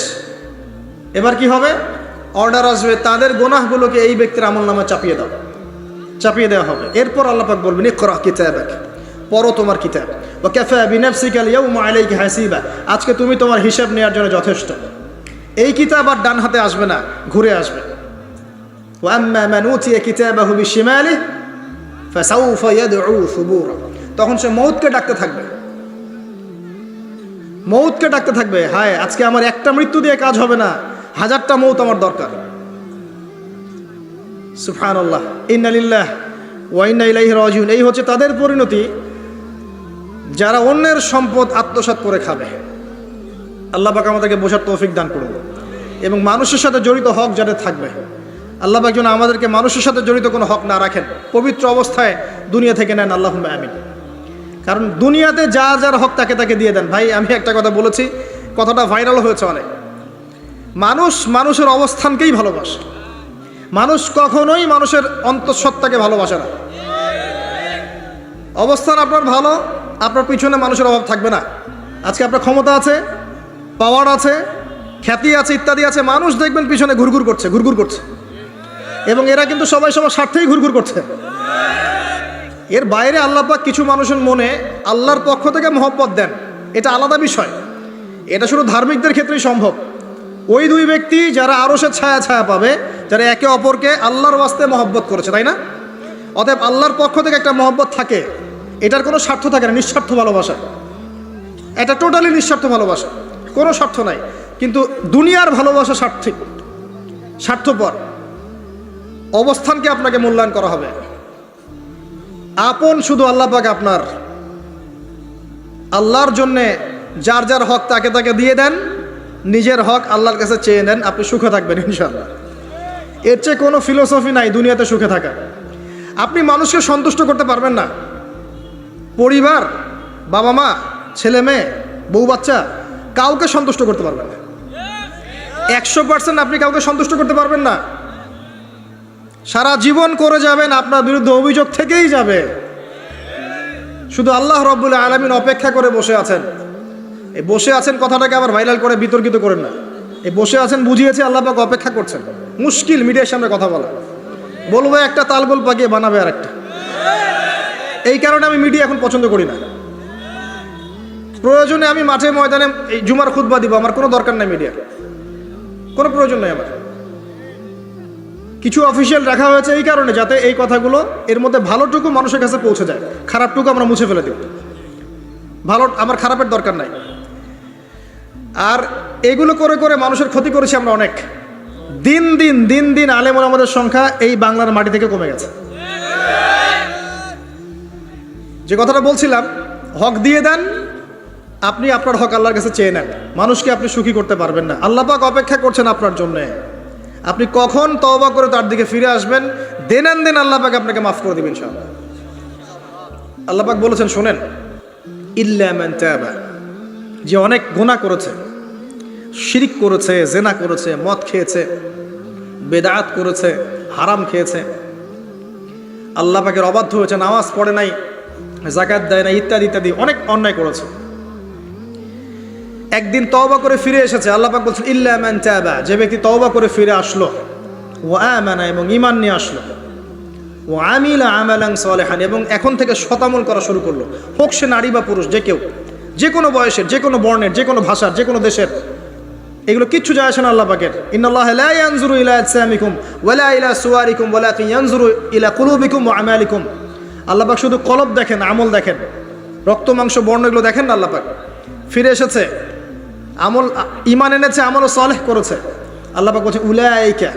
এবার কি হবে? অর্ডার আসবে, তাদের গুনাহগুলোকে এই ব্যক্তির আমল নামে চাপিয়ে দেওয়া হবে। এরপর আল্লাহ পাক বলবেন, ইকরা কিতাবাক, পড়ো তোমার কিতাব। ওয়া কাফা বিনাফসিকা আল-ইয়াওমা আলাইকা হাসিবা, আজকে তুমি তোমার হিসাব নেওয়ার জন্য যথেষ্ট। এই কিতাব আর ডান হাতে আসবে না, ঘুরে আসবে। ওয়া আম্মা মান উতিয়া কিতাবাহু বিশিমালিহি ফাসাউফা ইয়াদউ সুবুরা, তখন সে মউতকে ডাকতে থাকবে, মউতকে ডাকতে থাকবে, হায় আজকে আমার একটা মৃত্যু দিয়ে কাজ হবে না, 1000টা মউত আমার দরকার। সুবহানাল্লাহ, ইন্না লিল্লাহি ওয়া ইন্না ইলাইহি রাজিউন। এই হচ্ছে তাদের পরিণতি যারা অন্যের সম্পদ আত্মসাৎ করে খাবে। আল্লাহ পাক আমাদেরকে বোঝার তৌফিক দান করুন, এবং মানুষের সাথে জড়িত হক যাদের থাকবে, আল্লাহ পাক যেন আমাদেরকে মানুষের সাথে জড়িত কোনো হক না রাখেন, পবিত্র অবস্থায় দুনিয়া থেকে নেন, আল্লাহুম্মা আমিন। কারণ দুনিয়াতে যা যার হক তাকে তাকে দিয়ে দেন। ভাই আমি একটা কথা বলেছি, কথাটা ভাইরাল হয়েছে অনেক। মানুষ মানুষের অবস্থানকেই ভালোবাসে, মানুষ কখনোই মানুষের অন্তঃসত্ত্বাকে ভালোবাসে না। অবস্থান আপনার ভালো, আপনার পিছনে মানুষের অভাব থাকবে না। আজকে আপনার ক্ষমতা আছে, পাওয়ার আছে, খ্যাতি আছে, ইত্যাদি আছে, মানুষ দেখবেন পিছনে ঘুরঘুর করছে, ঘুরঘুর করছে, এবং এরা কিন্তু সবাই সবার স্বার্থেই ঘুরঘুর করছে। এর বাইরে আল্লাহ পাক কিছু মানুষের মনে আল্লাহর পক্ষ থেকে মহব্বত দেন, এটা আলাদা বিষয়, এটা শুধু ধার্মিকদের ক্ষেত্রেই সম্ভব। ওই দুই ব্যক্তি যারা আরশের ছায়া ছায়া পাবে, যারা একে অপরকে আল্লাহর ওয়াস্তে মহব্বত করেছে, তাই না? অতএব আল্লাহর পক্ষ থেকে একটা মহব্বত থাকে, এটার কোনো স্বার্থ থাকে না, নিঃস্বার্থ ভালোবাসা, এটা টোটালি নিঃস্বার্থ ভালোবাসা, কোনো স্বার্থ নাই। কিন্তু দুনিয়ার ভালোবাসা স্বার্থিক, স্বার্থপর। অবস্থানকে আপনাকে মূল্যায়ন করা হবে। আপন শুধু আল্লাহ পাক আপনার, আল্লাহর জন্যে যার যার হক তাকে তাকে দিয়ে দেন, নিজের হক আল্লাহর কাছে চেয়ে নেন, আপনি সুখে থাকবেন ইনশাআল্লাহ। এর চেয়ে কোনো ফিলোসফি নাই দুনিয়াতে সুখে থাকা। আপনি মানুষকে সন্তুষ্ট করতে পারবেন না, পরিবার, বাবা মা, ছেলে মেয়ে, বউ বাচ্চা, কাউকে সন্তুষ্ট করতে পারবেন না। 100% আপনি কাউকে সন্তুষ্ট করতে পারবেন না। সারা জীবন করে যাবেন, আপনার বিরুদ্ধে অভিযোগ থেকেই যাবে। শুধু আল্লাহ রব্বুল আলামিন অপেক্ষা করে বসে আছেন। এই বসে আছেন কথাটাকে আবার ভাইরাল করে বিতর্কিত করেন না। এই বসে আছেন বুঝিয়েছে, আল্লাহ পাক অপেক্ষা করছেন। মুশকিল মিডিয়ার সামনে কথা বলা, বলবো একটা তালগোল পাকিয়ে বানাবে আর একটা। এই কারণে আমি মিডিয়া এখন পছন্দ করি না। প্রয়োজনে আমি মাঠে ময়দানে এই জুমার খুতবা দিব, আমার কোনো দরকার নাই মিডিয়ার, কোনো প্রয়োজন নেই আমার। কিছু অফিসিয়াল রাখা হয়েছে এই কারণে, যাতে এই কথাগুলো এর মধ্যে ভালোটুকু মানুষের কাছে পৌঁছে যায়, খারাপটুকু আমরা মুছে ফেলে দিব। ভালো, আমার খারাপের দরকার নাই। আর এগুলো করে করে মানুষের ক্ষতি করেছি আমরা অনেক। দিন দিন দিন দিন আলেম ওলামাদের সংখ্যা এই বাংলার মাটি থেকে কমে গেছে। যে কথাটা বলছিলাম, হক দিয়ে দেন, আপনি আপনার হক আল্লাহর কাছে চেয়ে নেন, মানুষকে আপনি সুখী করতে পারবেন না। আল্লাহ পাক অপেক্ষা করছেন আপনার জন্যে, আপনি কখন তওবা করে তার দিকে ফিরে আসবেন, দেন দেন আল্লাহ পাক আপনাকে মাফ করে দিবেন ইনশাআল্লাহ। আল্লাহ পাক বলেছেন, শোনেন, ইল্লা মান তাবা, যে অনেক গুনাহ করেছে, শিরিক করেছে, জেনা করেছে, মদ খেয়েছে, বেদাত করেছে, হারাম খেয়েছে, আল্লাহ পাকের অবাধ্য হয়েছে, নামাজ পড়ে নাই, যাকাত দেয় না, ইত্যাদি ইত্যাদি অনেক অন্যায় করেছে, একদিন তওবা করে ফিরে এসেছে। আল্লাহ পাক বলছেন, ইল্লা মান তাবা, যে ব্যক্তি তওবা করে ফিরে আসলো, ওয়া আমানা, এবং ঈমান নিয়ে আসলো, ওয়া আমিলা আমালান সালিহান, এবং এখন থেকে শতামল করা শুরু করলো, হোক সে নারী বা পুরুষ, যে কেউ, যে কোনো বয়সের, যে কোনো বর্ণের, যে কোনো ভাষার, যে কোনো দেশের, এগুলো কিচ্ছু যায় আসে না আল্লাহ পাকের। ইন্নাল্লাহা লা ইয়ানজুরু ইলা আজসামিকুম ওয়ালা ইলা সুওয়ারিকুম ওয়ালাকিন ইয়ানজুরু ইলা কুলুবিকুম ওয়া আমালিকুম। আল্লাহ পাক শুধু কলব দেখেন, আমল দেখেন, রক্ত মাংস বর্ণ এগুলো দেখেন না। আল্লাহ পাক ফিরে এসেছে, আমল, ঈমান এনেছে, আমল সালেহ করেছে। আল্লাহ পাক বলছে, উলাইকা,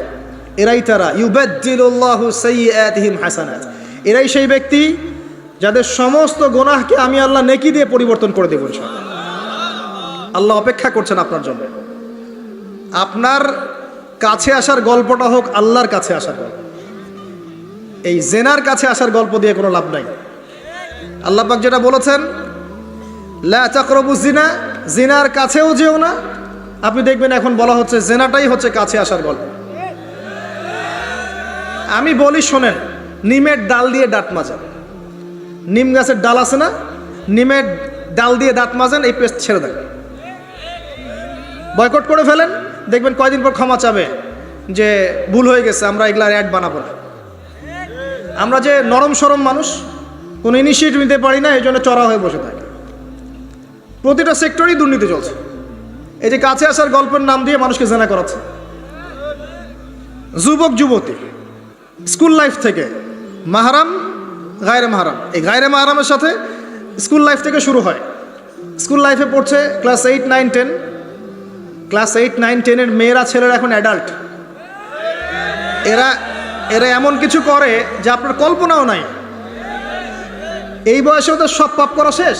এরাই তারা, ইউবাদদিলুল্লাহু সাইয়্যাতিহিম হাসানাত, এরাই সেই ব্যক্তি যাদের সমস্ত গুনাহকে আমি আল্লাহ নেকি দিয়ে পরিবর্তন করে দেব ইনশাআল্লাহ। আল্লাহ অপেক্ষা করছেন আপনার জন্য। আপনার কাছে আসার গল্পটা হোক আল্লাহর কাছে আসার গল্প। এই জেনার কাছে আসার গল্প দিয়ে কোনো লাভ নাই। আল্লাহ পাক যেটা বলেছেন, লা তাকরাবুজ জিনা, জিনার কাছেও যেও না। আপনি দেখবেন এখন বলা হচ্ছে জেনাটাই হচ্ছে কাছে আসার গল্প। আমি বলি শোনেন, নিমের ডাল দিয়ে দাঁত মাজেন, নিম গাছের ডাল আছে না, নিমের ডাল দিয়ে দাঁত মাজেন, এই পেস্ট ছেড়ে দেন, বয়কট করে ফেলেন, দেখবেন কয়দিন পর ক্ষমা চাবে যে ভুল হয়ে গেছে, আমরা এগুলার অ্যাড বানাবো না। আমরা যে নরম সরম মানুষ, কোনো ইনিশিয়েটিভ নিতে পারি না, এই জন্য চড়া হয়ে বসে থাকে। প্রতিটা সেক্টরেই দুর্নীতি চলছে। এই যে কাছে আসার গল্পের নাম দিয়ে মানুষকে জেনা করাচ্ছে। যুবক যুবতী স্কুল লাইফ থেকে মাহারাম গায়রে মাহারাম, এই গায়রে মাহারামের সাথে স্কুল লাইফ থেকে শুরু হয়। স্কুল লাইফে পড়ছে ক্লাস 8, 9, 10। ক্লাস 8, 9, 10-এর মেয়েরা ছেলেরা এখন অ্যাডাল্ট। এরা এরা এমন কিছু করে যে আপনার কল্পনাও নাই। এই বয়সে ওদের সব পাপ করা শেষ।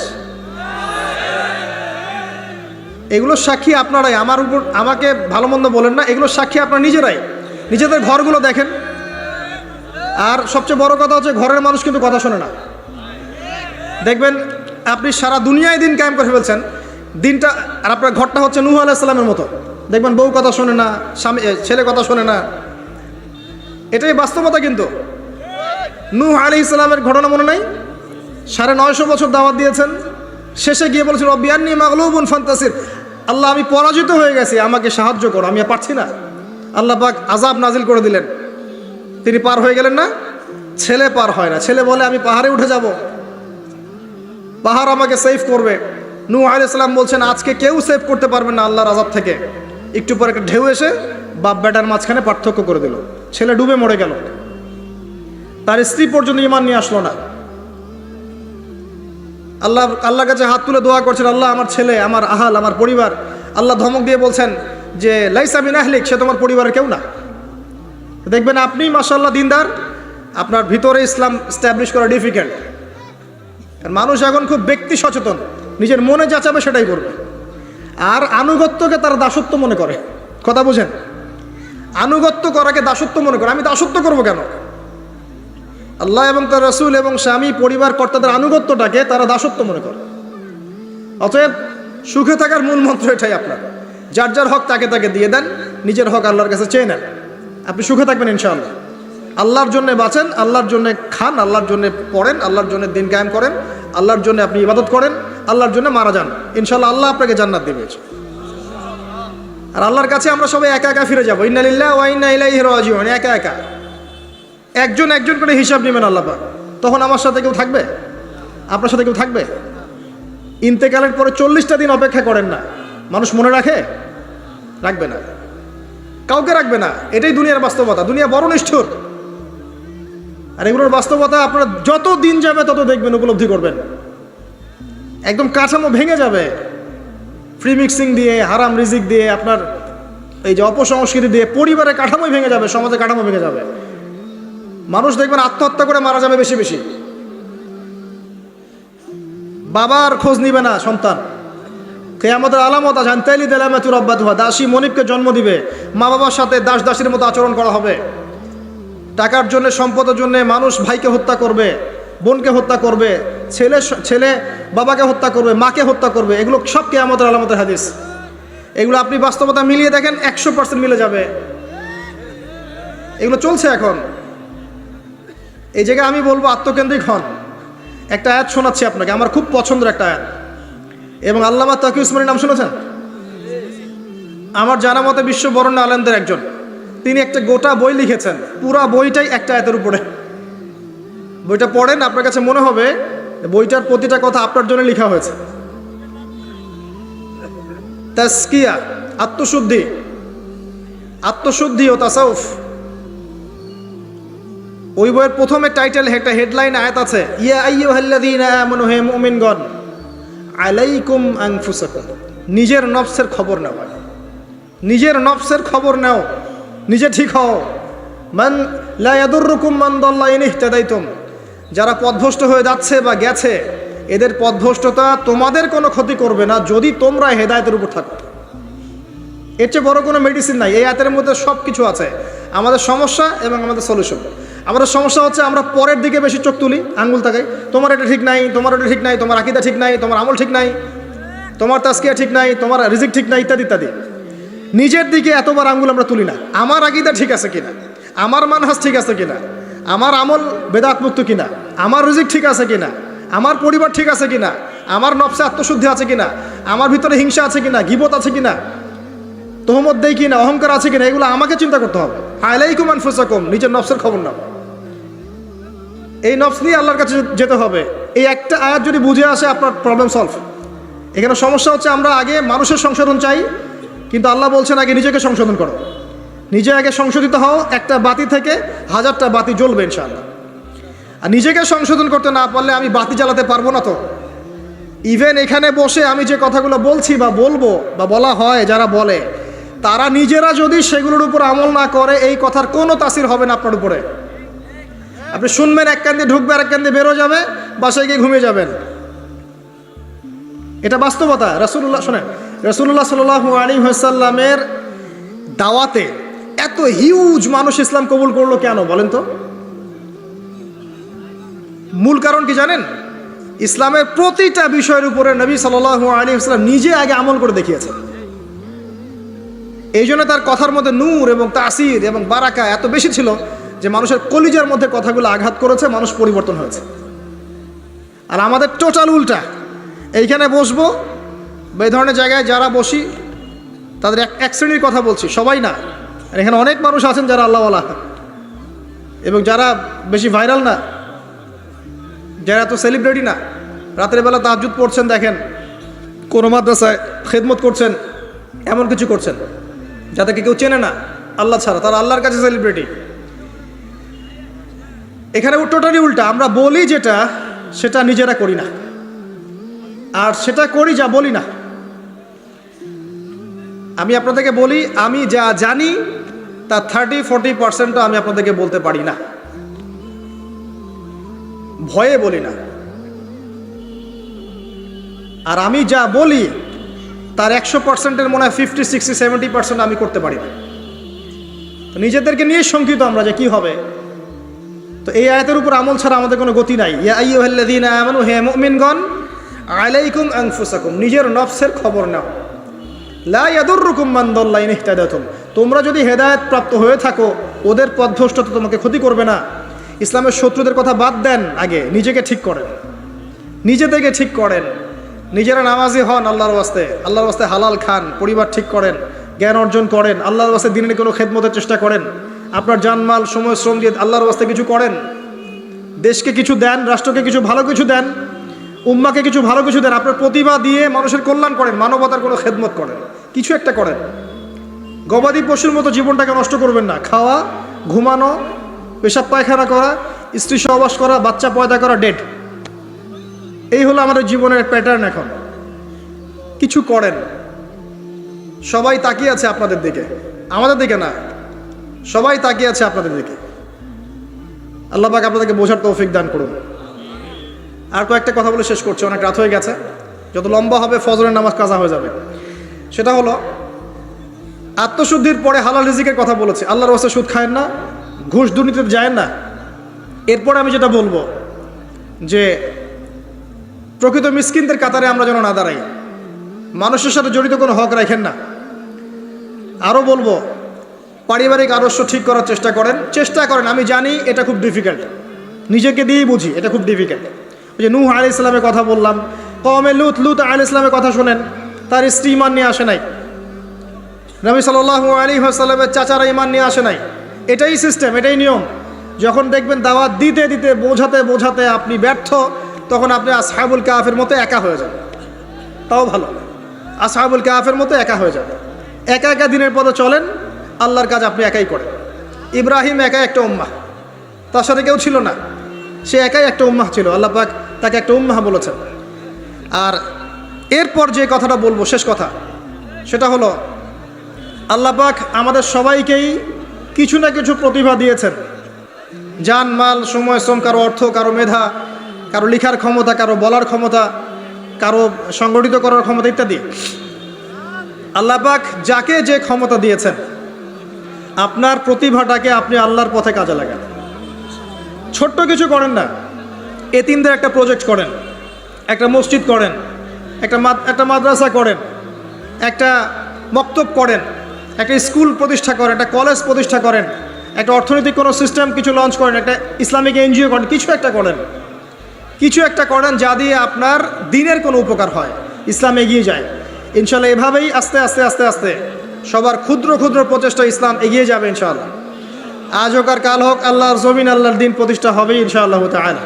এগুলোর সাক্ষী আপনারাই, আমার উপর আমাকে ভালো মন্দ বলেন না, এগুলোর সাক্ষী আপনারা নিজেরাই। নিজেদের ঘরগুলো দেখেন। আর সবচেয়ে বড় কথা হচ্ছে ঘরের মানুষ কিন্তু কথা শোনে না। দেখবেন আপনি সারা দুনিয়ায় দিন কায়েম করে ফেলছেন, দিনটা আর আপনার ঘরটা হচ্ছে নূহ আলাইহিস সালামের মতো। দেখবেন বউ কথা শোনে না, স্বামী ছেলে কথা শোনে না। এটাই বাস্তবতা। কিন্তু নূহ আলাইহিস সালামের ঘটনা মনে নাই? 950 বছর দাওয়াত দিয়েছেন, শেষে গিয়ে বলেছেন রব্বি আন্নী মাগলুবুন ফান্তাসির, আল্লাহ আমি পরাজিত হয়ে গেছি, আমাকে সাহায্য করো, আমি আর পারছি না। আল্লাহ পাক আযাব নাজিল করে দিলেন, তিনি পার হয়ে গেলেন না। ছেলে পার হয় না, ছেলে বলে আমি পাহাড়ে উঠে যাব, পাহাড় আমাকে সেভ করবে। নূহ আলাইহিস সালাম বলছেন আজকে কেউ সেভ করতে পারবে না আল্লাহর আযাব থেকে। একটু পরে একটা ঢেউ এসে বাপ বেটার মাঝখানে পার্থক্য করে দিল, ছেলে ডুবে মরে গেল। তার স্ত্রী পর্যন্ত ঈমান নিয়ে আসলো না। আল্লাহর কাছে হাত তুলে দোয়া করছেন, আল্লাহ আমার ছেলে, আমার আহাল, আমার পরিবার। আল্লাহ ধমক দিয়ে বলছেন যে লাইসা মিন আহলিক, সে তোমার পরিবারের কেউ না। দেখবেন আপনি মাশাআল্লাহ দিনদার, আপনার ভিতরে ইসলাম স্ট্যাবলিশ করা ডিফিকাল্ট। মানুষ এখন খুব ব্যক্তি সচেতন, নিজের মনে যা চাবে সেটাই করবে। আর আনুগত্যকে তারা দাসত্ব মনে করে। কথা বুঝেন? আনুগত্য করাকে দাসত্ব মনে করে। আমি দাসত্ব করব কেন? আল্লাহ এবং তার রাসূল এবং স্বামী পরিবার কর্তাদের আনুগত্যটাকে তারা দাসত্ব মনে করে। অতএব সুখে থাকার মূল মন্ত্র এটাই আপনার, যার যার হক তাকে তাকে দিয়ে দেন, নিজের হক আল্লাহর কাছে চেয়ে নেন, আপনি সুখে থাকবেন ইনশাআল্লাহ। আল্লাহর জন্য বাঁচেন, আল্লাহর জন্য খান, আল্লাহর জন্য পড়েন, আল্লাহর জন্য দিন কায়েম করেন, আল্লাহর জন্য আপনি ইবাদত করেন, আল্লাহর জন্য মারা যান, ইনশাআল্লাহ আল্লাহ আপনাকে জান্নাত দিবে। আর আল্লাহর কাছে আমরা সবাই একা একা ফিরে যাবো। ইন্না লিল্লাহি ওয়া ইন্না ইলাইহি রাজিউন। একা একা একজন একজন করে হিসাব নেবেন আল্লাহ পাক। তখন আমার সাথে কেউ থাকবে? আপনার সাথে কেউ থাকবে? ইন্তেকালের পরে 40টা দিন অপেক্ষা করেন না, মানুষ মনে রাখে? রাখবে না, কাউকে রাখবে না। এটাই দুনিয়ার বাস্তবতা। দুনিয়া বড় নিষ্ঠুর। আর এগুলোর বাস্তবতা আপনারা যত দিন যাবে তত দেখবেন, উপলব্ধি করবেন। একদম কাঠামো ভেঙে যাবে, ফ্রি মিক্সিং দিয়ে, হারাম রিজিক দিয়ে, আপনার এই যে অপসংস্কৃতি দিয়ে পরিবারের কাঠামোই ভেঙে যাবে, সমাজের কাঠামো ভেঙে যাবে। মানুষ দেখবেন আত্মহত্যা করে মারা যাবে বেশি বেশি। বাবার খোঁজ নিবে না সন্তান। কিয়ামতের আলামত আছে, আনতাইলি দালামাতু রাব্বাতুহা, দাসী মনিবকে জন্ম দিবে, মা বাবার সাথে দাস দাসীর মতো আচরণ করা হবে। টাকার জন্য, সম্পদের জন্য মানুষ ভাইকে হত্যা করবে, বোনকে হত্যা করবে, ছেলে বাবাকে হত্যা করবে, মাকে হত্যা করবে। এগুলো সব কিয়ামতের আলামতের হাদিস। এগুলো আপনি বাস্তবতা মিলিয়ে দেখেন, 100% মিলে যাবে। এগুলো চলছে এখন। এই জায়গায় আমি বলবো আত্মকেন্দ্রিক হন। একটা আয়াত শোনাচ্ছি আপনাকে, আমার খুব পছন্দের একটা আয়াত। এবং আল্লামা তাকি উসমানীর নাম শুনেছেন? আমার জানা মতে বিশ্ব বরেণ্য আলেমদের একজন। তিনি একটা গোটা বই লিখেছেন, পুরা বইটাই একটা আয়াতের উপরে। বইটা পড়েন, আপনার কাছে মনে হবে বইটার প্রতিটা কথা আপনার জন্য লেখা হয়েছে। তাসকিয়া, আত্মশুদ্ধি ও তাসাউফ। ওই বইয়ের প্রথমে টাইটেল, একটা হেডলাইন আয়াত আছে, ইয়া আইয়ুহাল্লাযীনা আমানু, হে মুমিনগণ, আলাইকুম আনফুসাকুম, নিজের নফসের খবর নাও, নিজের নফসের খবর নাও, নিজে ঠিক হও। মান লা ইয়াদুররুকুম মান দাল্লা ইন ইহতাদাইতুম, যারা পথভ্রষ্ট হয়ে যাচ্ছে বা গেছে, এদের পথভ্রষ্টতা তোমাদের কোনো ক্ষতি করবে না যদি তোমরা হেদায়েতের উপর থাকো। এর চেয়ে বড় কোনো মেডিসিন নাই। এই আয়াতের মধ্যে সব কিছু আছে, আমাদের সমস্যা এবং আমাদের সলিউশন। আমাদের সমস্যা হচ্ছে আমরা পরের দিকে বেশি চোখ তুলি, আঙ্গুল তাকাই, তোমার এটা ঠিক নাই, তোমার এটা ঠিক নাই, তোমার আকীদা ঠিক নাই, তোমার আমল ঠিক নাই, তোমার তাসকিয়া ঠিক নাই, তোমার রিজিক ঠিক নাই, ইত্যাদি ইত্যাদি। নিজের দিকে এতবার আঙ্গুল আমরা তুলি না। আমার আকীদা ঠিক আছে কিনা, আমার মানহাজ ঠিক আছে কিনা, আমার আমল বেদাত মুক্ত কিনা, আমার রিজিক ঠিক আছে কিনা, আমার পরিবার ঠিক আছে কিনা, আমার নফসে আত্মশুদ্ধি আছে কিনা, আমার ভিতরে হিংসা আছে কিনা, গীবত আছে কিনা, তোহমত দেই কিনা, অহংকার আছে কিনা, এগুলো আমাকে চিন্তা করতে হবে। আলাইকুম আনফুসাকুম, নিজের নফসের খবর নাও। এই নফস নিয়ে আল্লাহর কাছে যেতে হবে। এই একটা আয়াত যদি বুঝে আসে আপনার প্রবলেম সলভ। এখানে সমস্যা হচ্ছে আমরা আগে মানুষের সংশোধন চাই, কিন্তু আল্লাহ বলছেন আগে নিজেকে সংশোধন করো, নিজে আগে সংশোধিত হও। একটা বাতি থেকে 1000টা বাতি জ্বলবে ইনশাআল্লাহ। আর নিজেকে সংশোধন করতে না পারলে আমি বাতি জ্বালাতে পারবো না। তো ইভেন এখানে বসে আমি যে কথাগুলো বলছি বা বলবো বা বলা হয়, যারা বলে তারা নিজেরা যদি সেগুলোর উপর আমল না করে এই কথার কোনো তাসির হবে না আপনার উপরে। আপনি শুনবেন, এক কান দিয়ে ঢুকবে আর এক কান দিয়ে বেরো যাবে, বাসায় গিয়ে ঘুমিয়ে যাবেন। এটা বাস্তবতা। রাসূলুল্লাহ শোনেন, রাসূলুল্লাহ সাল্লাল্লাহু আলাইহি ওয়াসাল্লামের দাওয়াতে এত হিউজ মানুষ ইসলাম কবুল করলো কেন বলেন তো? মূল কারণ কি জানেন? ইসলামের প্রতিটা বিষয়ের উপরে নবী সাল্লাল্লাহু আলাইহি ওয়াসাল্লাম নিজে আগে আমল করে দেখিয়েছেন। এই জন্য তার কথার মধ্যে নূর এবং তাসির এবং বারাকা এত বেশি ছিল যে মানুষের কলিজার মধ্যে কথাগুলো আঘাত করেছে, মানুষ পরিবর্তন হয়েছে। আর আমাদের টোটাল উল্টা। এইখানে বসবো বা এই ধরনের জায়গায় যারা বসি তাদের এক শ্রেণীর কথা বলছি, সবাই না। আর এখানে অনেক মানুষ আছেন যারা আল্লাহওয়ালা এবং যারা বেশি ভাইরাল না, যারা এত সেলিব্রিটি না। রাতের বেলা তাহাজ্জুদ পড়ছেন, দেখেন কোনো মাদ্রাসায় খেদমত করছেন, এমন কিছু করছেন যাদেরকে কেউ চেনে না আল্লাহ ছাড়া, তারা আল্লাহর কাছে সেলিব্রিটি। এখানে টোটালি উল্টা। আমরা বলি যেটা সেটা নিজেরা করি না, আর সেটা করি যা বলি না। আমি আপনাদেরকে বলি, আমি যা জানি তার 30-40% আমি আপনাদেরকে বলতে পারি না, ভয়ে বলি না। আর আমি যা বলি তার 100%-এর মনে হয় 50-60-70% আমি করতে পারি না। তো নিজেদেরকে নিয়ে শঙ্কিত আমরা যে কি হবে। তো এই আয়াতের উপর আমল ছাড়া আমাদের কোনো গতি নাই। ইয়া আইয়ুহাল্লাযীনা আমানু, হে মুমিনগণ, আলাইকুম আনফুসাকুম, নিজের নফসের খবর নাও। লা ইয়াদুররুকুম মান দাল্লা ইন ইহতাদাতুম, তোমরা যদি হেদায়েত প্রাপ্ত হয়ে থাকো ওদের পথভ্রষ্টতা তোমাকে ক্ষতি করবে না। ইসলামের শত্রুদের কথা বাদ দেন, আগে নিজেকে ঠিক করেন, নিজে থেকে ঠিক করেন। নিজেরা নামাজি হন আল্লাহর ওয়াস্তে, আল্লাহর ওয়াস্তে হালাল খান, পরিবার ঠিক করেন, জ্ঞান অর্জন করেন, আল্লাহর ওয়াস্তে দিনের কোনো খেদমতের চেষ্টা করেন, আপনার জানমাল সময় শ্রম দিয়ে আল্লাহর ওয়াস্তে কিছু করেন, দেশকে কিছু দেন, রাষ্ট্রকে কিছু ভালো কিছু দেন, উম্মাকে কিছু ভালো কিছু দেন, আপনার প্রতিভা দিয়ে মানুষের কল্যাণ করেন, মানবতার কোনো খেদমত করেন, কিছু একটা করেন। গবাদি পশুর মতো জীবনটাকে নষ্ট করবেন না। খাওয়া, ঘুমানো, পেশাব পায়খানা করা, স্ত্রী সহবাস করা, বাচ্চা পয়দা করা, ডেড, এই হলো আমাদের জীবনের প্যাটার্ন। এখন কিছু করেন। সবাই তাকিয়ে আছে আপনাদের দিকে, আমাদের দিকে না, সবাই তাকিয়ে আছে আপনাদের দিকে। আল্লাহ পাক আপনাদেরকে বোঝার তৌফিক দান করুন। আর কয়েকটা কথা বলে শেষ করছি, অনেক রাত হয়ে গেছে, যত লম্বা হবে ফজরের নামাজ কাজা হয়ে যাবে। সেটা হলো আত্মশুদ্ধির পরে হালাল রিজিকের কথা বলেছি। আল্লাহর ওয়াস্তে সুদ খায়েন না, ঘুষ দুর্নীতিতে যায়েন না। এরপরে আমি যেটা বলবো যে প্রকৃত মিসকিনদের কাতারে আমরা যেন না দাঁড়াই, মানুষের সাথে জড়িত কোনো হক রাখেন না। আরও বলবো পারিবারিক আদর্শ ঠিক করার চেষ্টা করেন। আমি জানি এটা খুব ডিফিকাল্ট, নিজেকে দিয়েই বুঝি এটা খুব ডিফিকাল্ট। ওই যে নূহ আলাইহিস সালামের কথা বললাম, কওমে লুত আলাইহিস সালামের কথা শোনেন, তার স্ত্রী ঈমান নিয়ে আসে নাই, নবী সাল্লাল্লাহু আলাইহি ওয়াসাল্লামের চাচারা ঈমান নিয়ে আসে নাই। এটাই সিস্টেম, এটাই নিয়ম। যখন দেখবেন দাওয়াত দিতে দিতে বোঝাতে আপনি ব্যর্থ, তখন আপনি আসহাবুল কাহফের মতো একা হয়ে যান। তাও ভালো, আসহাবুল কাহফের মতো একা হয়ে যান। একা একা দিনের পথে চলেন, আল্লাহর কাজ আপনি একাই করেন। ইব্রাহিম একাই একটা উম্মাহ, তার সাথে কেউ ছিল না, সে একাই একটা উম্মাহ ছিল। আল্লাহ পাক তাকে একটা উম্মাহ বলেছেন। আর এরপর যে কথাটা বলবো, শেষ কথা, সেটা হলো আল্লাহ পাক আমাদের সবাইকেই কিছু না কিছু প্রতিভা দিয়েছেন। জান, মাল, সময়, শ্রম, কারো অর্থ, কারো মেধা, কারো লিখার ক্ষমতা, কারো বলার ক্ষমতা, কারো সংগঠিত করার ক্ষমতা ইত্যাদি। আল্লাহ পাক যাকে যে ক্ষমতা দিয়েছেন, আপনার প্রতিভাটাকে আপনি আল্লাহর পথে কাজে লাগান। ছোট্ট কিছু করেন না, এতিমদের একটা প্রজেক্ট করেন, একটা মসজিদ করেন, একটা মাদ্রাসা করেন, একটা মক্তব করেন, একটা স্কুল প্রতিষ্ঠা করেন, একটা কলেজ প্রতিষ্ঠা করেন, একটা অর্থনৈতিক কোনো সিস্টেম কিছু লঞ্চ করেন, একটা ইসলামিক এনজিও করেন, কিছু একটা করেন যা দিয়ে আপনার দিনের কোনো উপকার হয়, ইসলাম এগিয়ে যায়। ইনশাল্লাহ এভাবেই আস্তে আস্তে সবার ক্ষুদ্র ক্ষুদ্র প্রচেষ্টা ইসলাম এগিয়ে যাবে ইনশাআল্লাহ। আজ হোক আর কাল হোক আল্লাহর জমিন আল্লাহর দিন প্রতিষ্ঠা হবে ইনশাআল্লাহ তাআলা।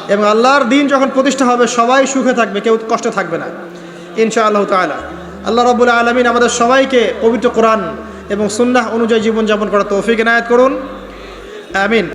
এবং আল্লাহর দিন যখন প্রতিষ্ঠা হবে সবাই সুখে থাকবে, কেউ কষ্টে থাকবে না ইনশাআল্লাহ তাআলা। আল্লাহ রাব্বুল আলামিন আমাদের সবাইকে পবিত্র কোরআন এবং সুন্নাহ অনুযায়ী জীবনযাপন করার তৌফিক এনায়েত করুন, আমিন।